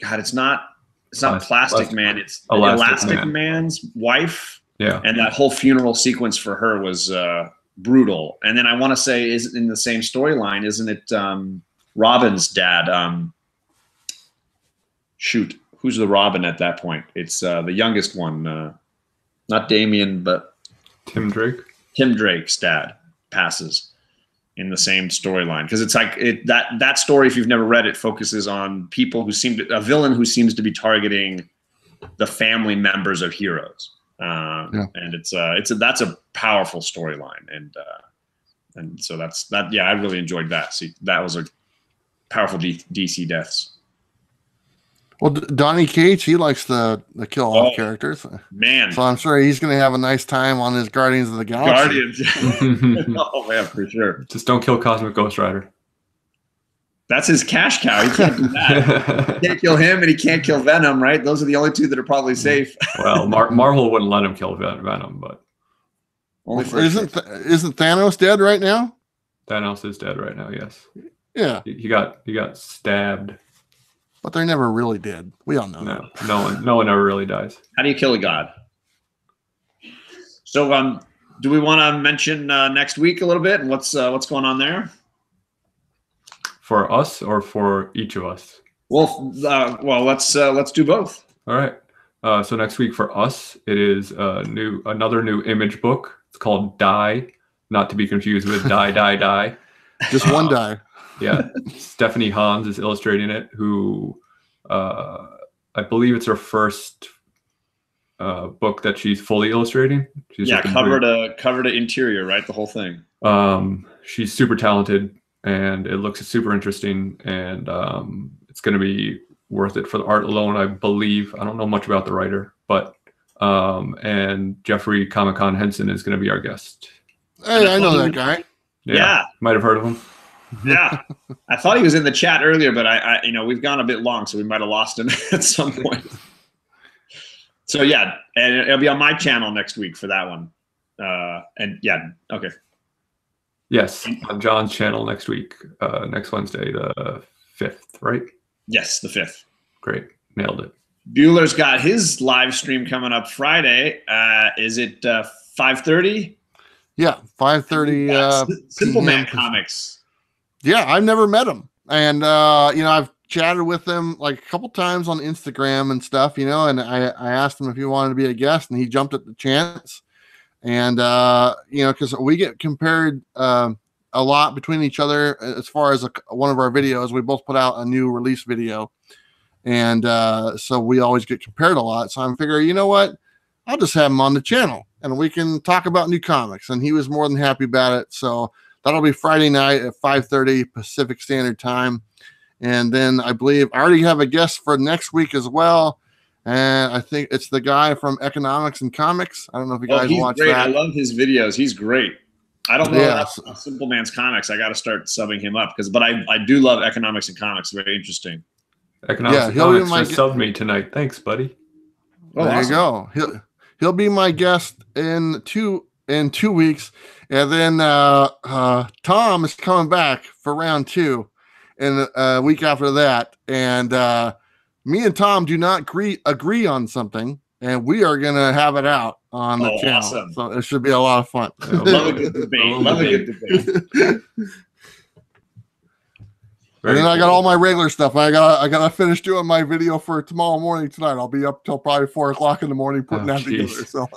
God, it's not Plastic Man, it's Elastic Man's wife. Yeah. And that whole funeral sequence for her was brutal. And then I want to say, is in the same storyline, isn't it Robin's dad? Shoot, who's the Robin at that point? It's the youngest one, not Damian, but Tim Drake. Tim Drake's dad passes in the same storyline, because it's like that story, if you've never read it, focuses on people who a villain who seems to be targeting the family members of heroes. And that's a powerful storyline, and so that's that. Yeah, I really enjoyed that. See, that was a powerful DC deaths. Well, Donnie Cates, he likes the kill off characters, man. So I'm sure he's going to have a nice time on his Guardians of the Galaxy. Oh man, for sure. Just don't kill Cosmic Ghost Rider. That's his cash cow. He can't do that. He can't kill him, and he can't kill Venom, right? Those are the only two that are probably safe. Well, Marvel wouldn't let him kill Venom, but isn't Thanos dead right now? Thanos is dead right now. Yes. Yeah. He got stabbed. But they're never really dead. We all know that. No one ever really dies. How do you kill a god? So, do we want to mention next week a little bit and what's going on there? For us or for each of us? Well, let's do both. All right. So next week for us, it is another new image book. It's called Die, not to be confused with Die. Just one die. Yeah, Stephanie Hans is illustrating it, who I believe it's her first book that she's fully illustrating. She's cover to interior, right? The whole thing. She's super talented, and it looks super interesting, and it's going to be worth it for the art alone, I believe. I don't know much about the writer, but and Jeffrey Comic-Con Henson is going to be our guest. Hey, I know that guy. Yeah. Might have heard of him. Yeah, I thought he was in the chat earlier, but I we've gone a bit long, so we might have lost him at some point. So yeah, and it'll be on my channel next week for that one. And yeah, okay. Yes, on John's channel next week, next Wednesday, the 5th, right? Yes, the 5th. Great, nailed it. Bueller's got his live stream coming up Friday. Is it 5:30? Yeah, 5:30. Simple Man Comics. Yeah, I've never met him, and I've chatted with him like a couple times on Instagram and stuff, and I asked him if he wanted to be a guest, and he jumped at the chance. And because we get compared a lot between each other as far as one of our videos, we both put out a new release video, and so we always get compared a lot. So I'm figuring, you know what, I'll just have him on the channel, and we can talk about new comics. And he was more than happy about it. So that'll be Friday night at 5:30 Pacific Standard Time. And then I believe I already have a guest for next week as well. And I think it's the guy from Economics and Comics. I don't know if you guys watch great. that. I love his videos. He's great. I don't know about Simple Man's Comics. I got to start subbing him up but I do love Economics and Comics. Very interesting. Economics and Comics just subbed me tonight. Thanks, buddy. There you go. He'll be my guest in two weeks. And then Tom is coming back for round 2 and a week after that. And me and Tom do not agree on something, and we are going to have it out on the channel. Awesome. So it should be a lot of fun. Love a good debate. Love a good debate. And then I got all my regular stuff. I gotta finish doing my video for tomorrow morning tonight. I'll be up till probably 4 o'clock in the morning putting that together. So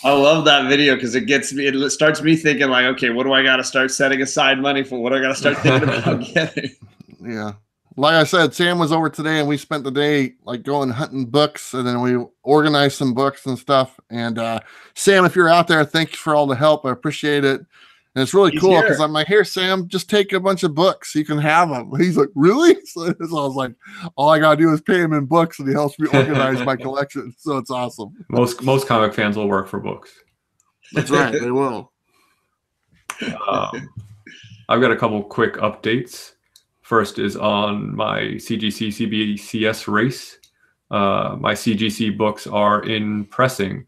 I love that video because it starts me thinking like, okay, what do I got to start setting aside money for? What do I got to start thinking about getting? Yeah. Like I said, Sam was over today and we spent the day like going hunting books, and then we organized some books and stuff. And Sam, if you're out there, thank you for all the help. I appreciate it. And it's really cool because I'm like, here, Sam, just take a bunch of books. You can have them. He's like, really? So I was like, all I got to do is pay him in books, and he helps me organize my collection. So it's awesome. Most comic fans will work for books. That's right. They will. I've got a couple quick updates. First is on my CGC CBCS race. My CGC books are in pressing.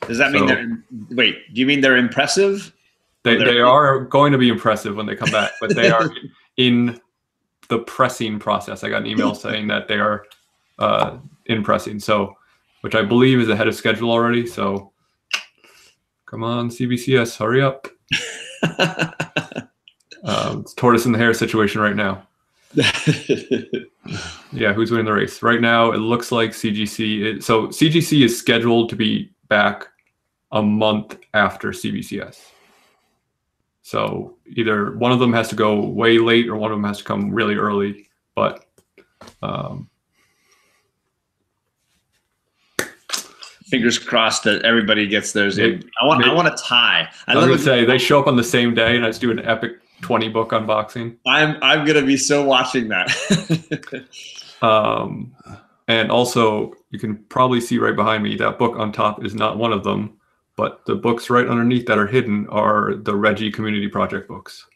Does that mean wait, do you mean they're impressive? They are going to be impressive when they come back, but they are in the pressing process. I got an email saying that they are in pressing, so which I believe is ahead of schedule already. So come on, CBCS, hurry up. It's tortoise in the hare situation right now. Yeah, who's winning the race right now? It looks like CGC. So CGC is scheduled to be back a month after CBCS. So either one of them has to go way late or one of them has to come really early. But fingers crossed that everybody gets theirs in. I want a tie. I was gonna say they show up on the same day, and I just do an epic 20 book unboxing. I'm gonna be so watching that. And also, you can probably see right behind me that book on top is not one of them, but the books right underneath that are hidden are the Reggie Community Project books.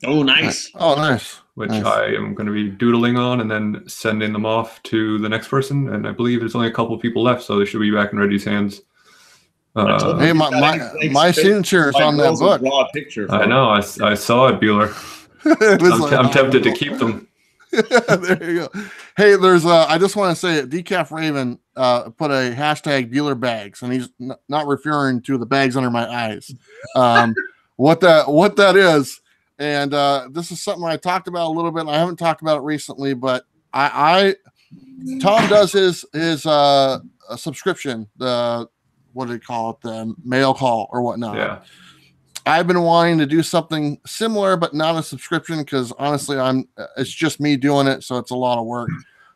Oh, nice. Oh, nice. Which nice. I am going to be doodling on and then sending them off to the next person. And I believe there's only a couple people left, so they should be back in Reggie's hands. Hey, my signature is on that book. Draw a picture. I know. I saw it, Bueller. I'm tempted to keep them. There you go. Hey, there's I just want to say it. Decaf Raven put a hashtag Bueller bags, and he's not referring to the bags under my eyes. What that is, and this is something I talked about a little bit. I haven't talked about it recently, but Tom does his subscription, the what do they call it, the mail call or whatnot. Yeah. I've been wanting to do something similar, but not a subscription because honestly, it's just me doing it, so it's a lot of work.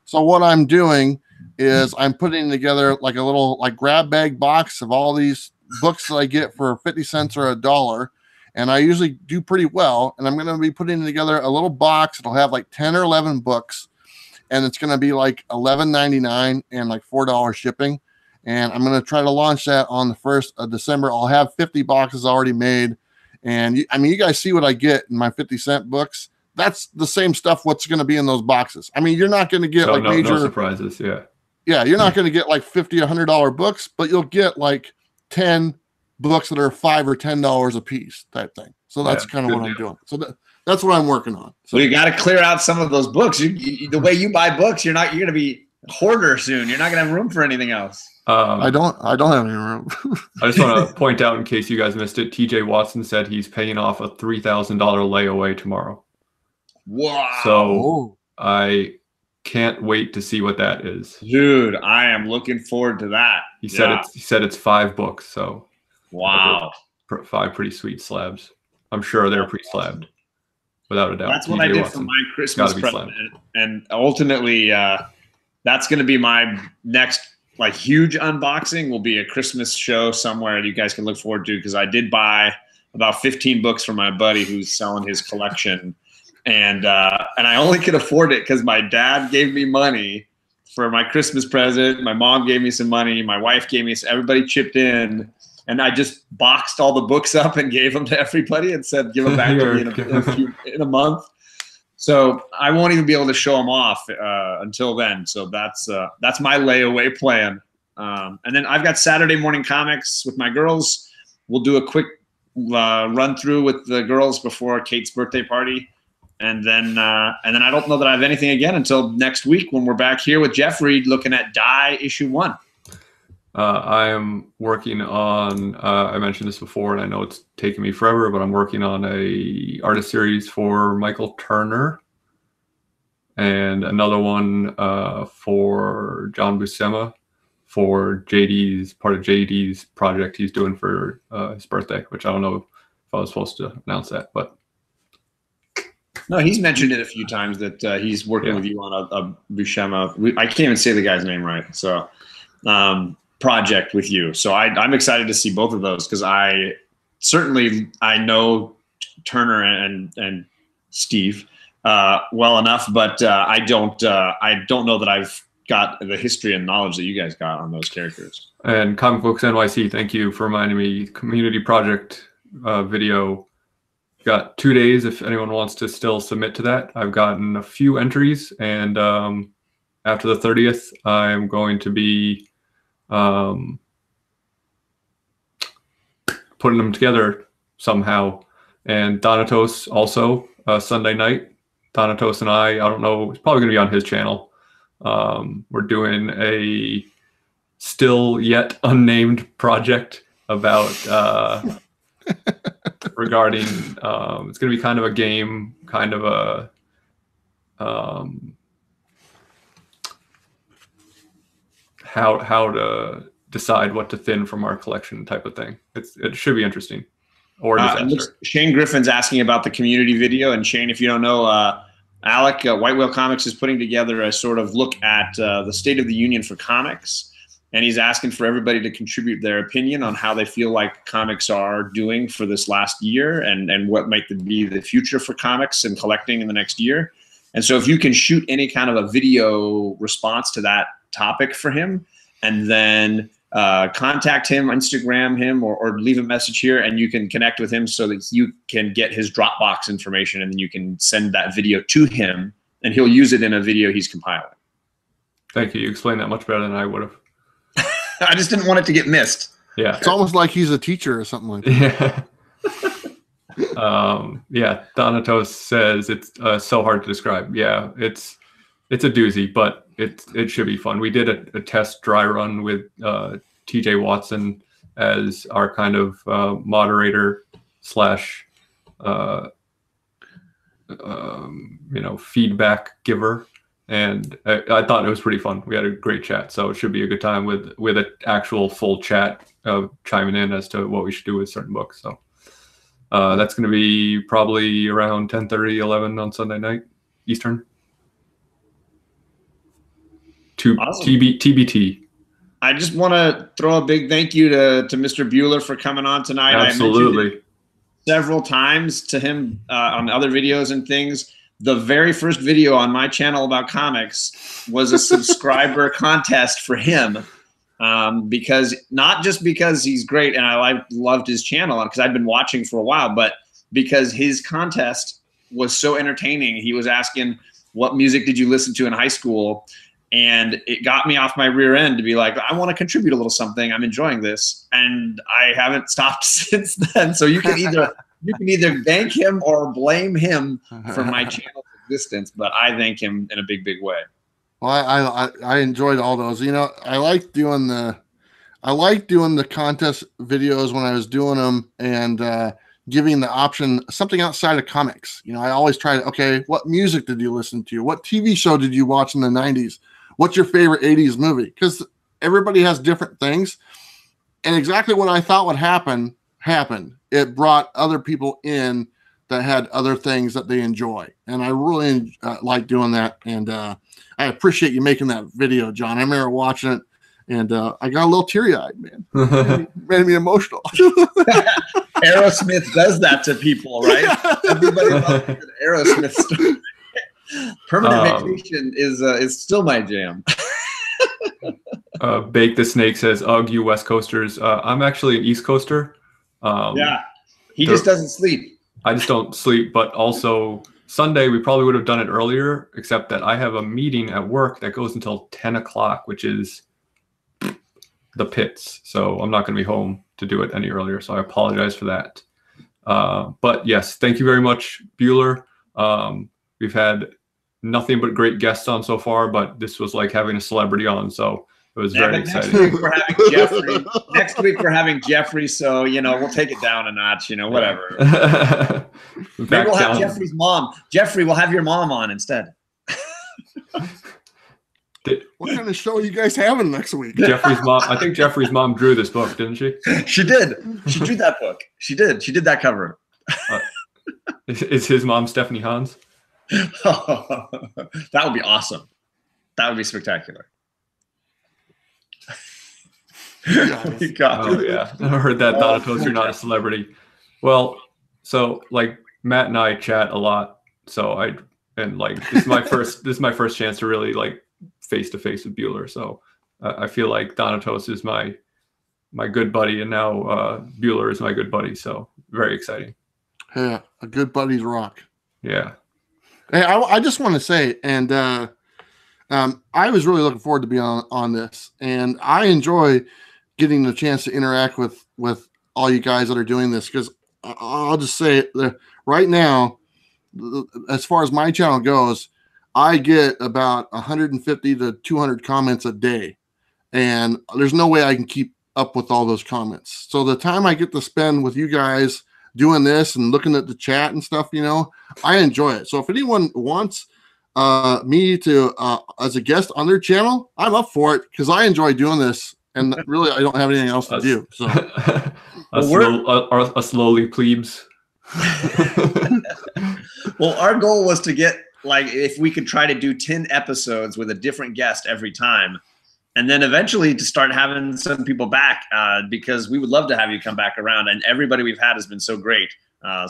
So what I'm doing is I'm putting together like a little grab bag box of all these books that I get for 50 cents or $1, and I usually do pretty well. And I'm going to be putting together a little box. It'll have like 10 or 11 books, and it's going to be like $11.99 and like $4 shipping. And I'm going to try to launch that on the 1st of December. I'll have 50 boxes already made. And you guys see what I get in my 50-cent books. That's the same stuff what's going to be in those boxes. I mean, you're not going to get major no surprises. Yeah. Yeah. You're not going to get like $50, $100 books, but you'll get like 10 books that are $5 or $10 a piece type thing. So that's kind of what I'm doing. So that's what I'm working on. So you got to clear out some of those books. The way you buy books, you're going to be a hoarder soon. You're not going to have room for anything else. I don't have any room. I just want to point out, in case you guys missed it, TJ Watson said he's paying off a $3,000 layaway tomorrow. Wow. So I can't wait to see what that is. Dude, I am looking forward to that. He said it's 5 books, so wow. 5 pretty sweet slabs. I'm sure they're pre-slabbed, without a doubt. That's what I did for my Christmas present. And ultimately, that's going to be my next huge unboxing. Will be a Christmas show somewhere you guys can look forward to, because I did buy about 15 books from my buddy who's selling his collection, and I only could afford it because my dad gave me money for my Christmas present. My mom gave me some money. My wife gave me everybody chipped in, and I just boxed all the books up and gave them to everybody and said, give them back to me in a month. So I won't even be able to show them off until then. So that's my layaway plan. And then I've got Saturday morning comics with my girls. We'll do a quick run through with the girls before Kate's birthday party, and then I don't know that I have anything again until next week when we're back here with Jeffrey looking at Die issue 1. I am working on, I mentioned this before, and I know it's taken me forever, but I'm working on a artist series for Michael Turner and another one for John Buscema for part of JD's project he's doing for his birthday, which I don't know if I was supposed to announce that, but. No, he's mentioned it a few times that he's working with you on a Buscema. I can't even say the guy's name right. So, project with you. So I'm excited to see both of those, because I know Turner and Steve well enough, but I don't know that I've got the history and knowledge that you guys got on those characters. And Comic Books NYC, thank you for reminding me. Community Project video. Got 2 days if anyone wants to still submit to that. I've gotten a few entries, and after the 30th, I'm going to be putting them together somehow. And Donatos also, Sunday night. Donatos and I don't know, it's probably going to be on his channel. We're doing a still yet unnamed project about regarding it's going to be kind of a game, kind of a how to decide what to thin from our collection type of thing. It should be interesting. Or disaster. Shane Griffin's asking about the community video, and Shane, if you don't know, Alec, White Whale Comics is putting together a sort of look at the state of the union for comics, and he's asking for everybody to contribute their opinion on how they feel like comics are doing for this last year, and what might be the future for comics and collecting in the next year. And so if you can shoot any kind of a video response to that topic for him, and then contact him, Instagram him, or leave a message here, and you can connect with him so that you can get his Dropbox information, and then you can send that video to him, and he'll use it in a video he's compiling. Thank you. You explained that much better than I would have. I just didn't want it to get missed. Yeah. It's almost like he's a teacher or something like that. Yeah. Yeah. Donatos says it's so hard to describe. Yeah. It's a doozy, but it should be fun. We did a test dry run with TJ Watson as our kind of moderator slash feedback giver, and I thought it was pretty fun. We had a great chat, so it should be a good time with an actual full chat chiming in as to what we should do with certain books. So that's going to be probably around 10:30, 11 on Sunday night Eastern. Awesome. TBT. I just want to throw a big thank you to Mr. Bueller for coming on tonight. Absolutely. I mentioned it several times to him on other videos and things. The very first video on my channel about comics was a subscriber contest for him, because not just because he's great and I loved his channel because I'd been watching for a while, but because his contest was so entertaining. He was asking, what music did you listen to in high school? And it got me off my rear end to be like, I want to contribute a little something. I'm enjoying this, and I haven't stopped since then. So you can either thank him or blame him for my channel's existence, but I thank him in a big, big way. Well, I enjoyed all those. You know, I like doing the contest videos when I was doing them, and giving the option something outside of comics. You know, I always try to, okay, what music did you listen to? What TV show did you watch in the 90s? What's your favorite 80s movie? Because everybody has different things. And exactly what I thought would happen happened. It brought other people in that had other things that they enjoy. And I really like doing that. And I appreciate you making that video, John. I remember watching it, and I got a little teary-eyed, man. Made me emotional. Aerosmith does that to people, right? Everybody loves an Aerosmith story. Permanent Vacation is still my jam. Bake the Snake says, "Ugh, you West Coasters." I'm actually an East Coaster. Yeah, he just doesn't sleep. I just don't sleep. But also Sunday, we probably would have done it earlier, except that I have a meeting at work that goes until 10 o'clock, which is the pits. So I'm not going to be home to do it any earlier. So I apologize for that. But yes, thank you very much, Bueller. We've had nothing but great guests on so far, but this was like having a celebrity on. So it was very exciting. Next week we're having Jeffrey. Next week we're having Jeffrey. So, you know, we'll take it down a notch, you know, whatever. Maybe we'll have Jeffrey's mom. Jeffrey, we'll have your mom on instead. What kind of show are you guys having next week? Jeffrey's mom. I think Jeffrey's mom drew this book, didn't she? She did. She drew that book. She did. She did that cover. Is his mom Stephanie Hans? That would be awesome. That would be spectacular. Oh yeah, I heard that. Donatos, you're not a celebrity. Well, so like Matt and I chat a lot. So this is my first chance to really like face to face with Bueller. So I feel like Donatos is my good buddy, and now Bueller is my good buddy. So very exciting. Yeah, a good buddies rock. Yeah. Hey, I just want to say, and I was really looking forward to being on this, and I enjoy getting the chance to interact with all you guys that are doing this, because I'll just say that right now, as far as my channel goes, I get about 150 to 200 comments a day, and there's no way I can keep up with all those comments. So the time I get to spend with you guys doing this and looking at the chat and stuff, you know, I enjoy it. So if anyone wants me to as a guest on their channel, I'm up for it, because I enjoy doing this, and really I don't have anything else to do. So us lowly plebes. Well, our goal was to get, like, if we could try to do 10 episodes with a different guest every time, and then eventually to start having some people back, because we would love to have you come back around, and everybody we've had has been so great. We're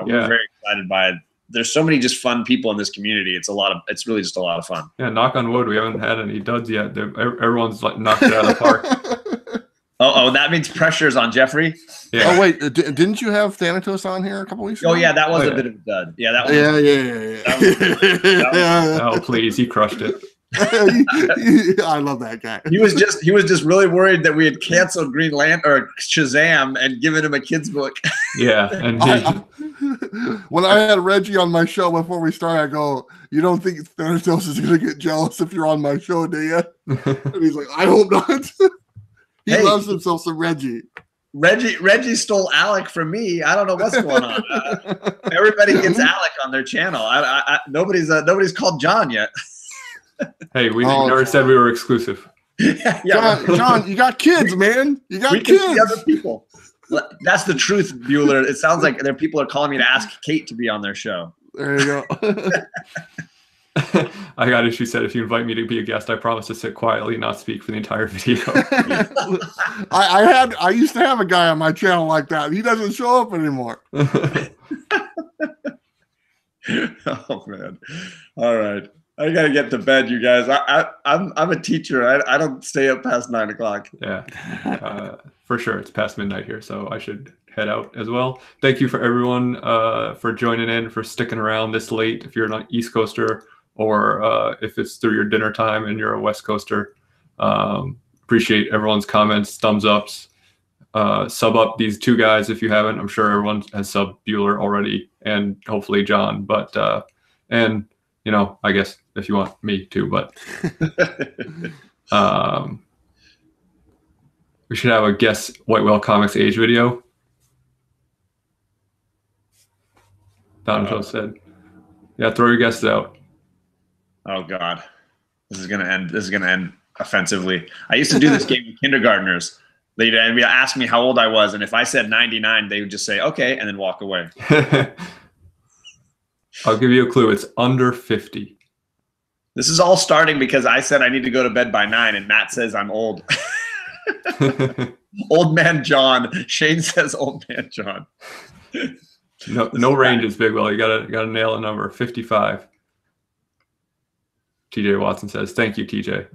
very excited by it. There's so many just fun people in this community. It's really just a lot of fun. Yeah, knock on wood, we haven't had any duds yet. Everyone's like knocked it out of the park. Oh, that means pressure's on Jeffrey. Yeah. Oh wait, didn't you have Thanatos on here a couple weeks ago? Oh yeah, that was a bit of a dud. Yeah, that was. Yeah. Oh please, he crushed it. I love that guy. He was just really worried that we had canceled Green Lantern or Shazam and given him a kid's book. Yeah, and when I had Reggie on my show before we started, I go, "You don't think Thanatos is going to get jealous if you're on my show, do you?" And he's like, "I hope not." He loves himself some Reggie. Reggie stole Alec from me. I don't know what's going on. Everybody gets Alec on their channel. Nobody's called John yet. Hey, we never said we were exclusive. Yeah. John, you got kids, man. You got kids. Can see other people. That's the truth, Bueller. It sounds like people are calling me to ask Kate to be on their show. There you go. I got it. She said, if you invite me to be a guest, I promise to sit quietly, not speak for the entire video. I used to have a guy on my channel like that. He doesn't show up anymore. Oh man! All right, I gotta get to bed, you guys. I'm a teacher. I don't stay up past 9 o'clock. Yeah, for sure. It's past midnight here, so I should head out as well. Thank you for everyone for joining in, for sticking around this late. If you're an East Coaster, or if it's through your dinner time and you're a West Coaster, appreciate everyone's comments, thumbs ups. Sub up these two guys if you haven't. I'm sure everyone has subbed Bueller already, and hopefully John. But and you know, I guess if you want me to, but we should have a guess White Whale Comics age video. Donato said, "Yeah, throw your guesses out." Oh God, this is gonna end offensively. I used to do this game with kindergartners. They'd ask me how old I was, and if I said 99, they would just say okay and then walk away. I'll give you a clue. It's under 50. This is all starting because I said I need to go to bed by 9, and Matt says I'm old. Old man John. Shane says old man John. No range is big. Well, you gotta nail a number. 55. TJ Watson says, "Thank you, TJ."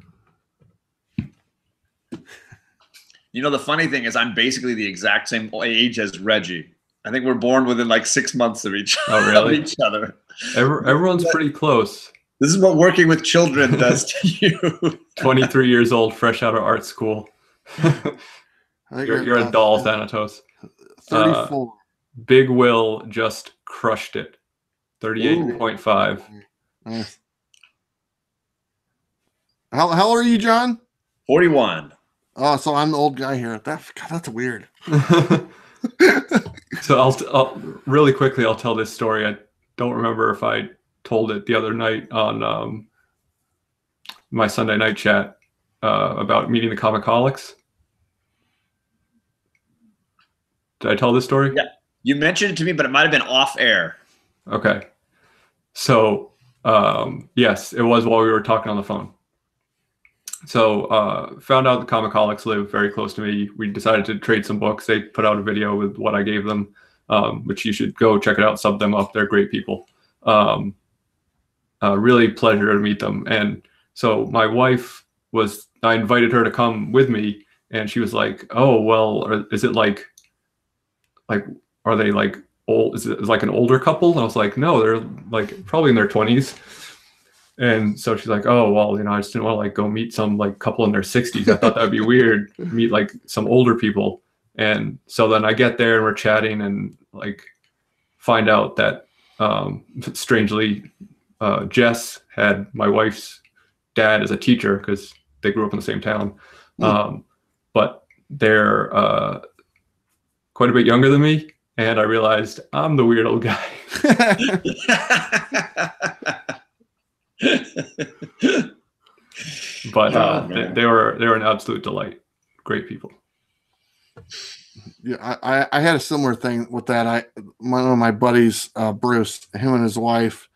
You know, the funny thing is I'm basically the exact same age as Reggie. I think we're born within like 6 months of each, really? of each other. Everyone's pretty close. This is what working with children does to you. 23 years old, fresh out of art school. You're a doll, Thanatos. 34. Big Will just crushed it. 38.5. Nice. How are you, John? 41. Oh, so I'm the old guy here. That's weird. So I'll really quickly, I'll tell this story. I don't remember if I told it the other night on my Sunday night chat about meeting the Comic-Holics. Did I tell this story? Yeah, you mentioned it to me, but it might have been off air. Okay. So yes, it was while we were talking on the phone. So found out the Comic-Holics live very close to me. We decided to trade some books. They put out a video with what I gave them, which you should go check it out, sub them up. They're great people. Really pleasure to meet them. And so my wife I invited her to come with me, and she was like, "Oh, well, is it like are they like old? Is it like an older couple? And I was like, no, they're like probably in their 20s. And so she's like, oh, well, you know, I just didn't want to like go meet some like couple in their 60s. I thought that would be weird, meet like some older people. And so then I get there and we're chatting and like find out that strangely, Jess had my wife's dad as a teacher because they grew up in the same town. But they're quite a bit younger than me. And I realized I'm the weird old guy. But they were an absolute delight. Great people. Yeah, I had a similar thing with that. One of my buddies, Bruce, him and his wife,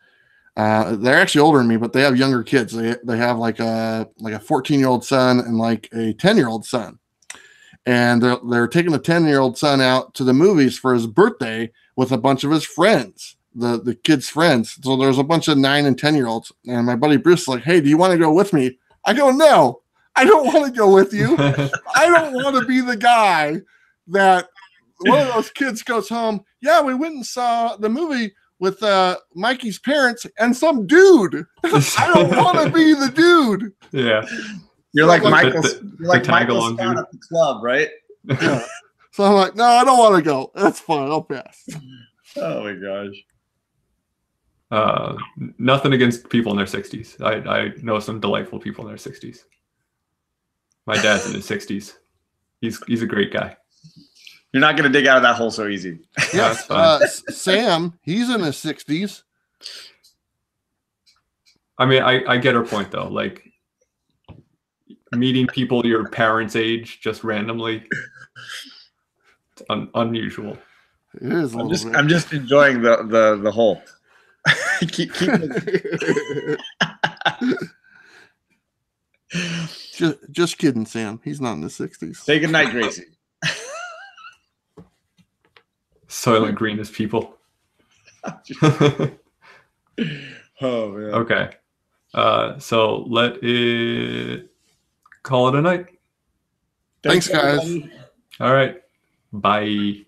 they're actually older than me, but they have younger kids. They have like a 14-year-old son and like a 10-year-old son, and they're taking the 10-year-old son out to the movies for his birthday with a bunch of his friends, the kids' friends. So there's a bunch of 9 and 10-year-olds, and my buddy Bruce is like, "Hey, do you want to go with me?" I go, "No, I don't want to go with you. I don't want to be the guy that one of those kids goes home. Yeah, we went and saw the movie with Mikey's parents and some dude. I don't want to be the dude." Yeah, you're like Michael. You're like Michael Scott at the club, right? Yeah. So I'm like, no, I don't want to go. That's fine. I'll pass. Oh my gosh. Nothing against people in their 60s. I know some delightful people in their 60s. My dad's in his 60s. He's a great guy. You're not going to dig out of that hole so easy. Yes. Sam, he's in his 60s. I mean, I get her point though. Like meeting people your parents' age just randomly, it's unusual. It is. I'm just enjoying the hole. keep just kidding, Sam. He's not in his 60s. Say goodnight, Gracie. Soylent Green is people. Oh man. Okay. So let it call it a night. Thanks guys. All right. Bye.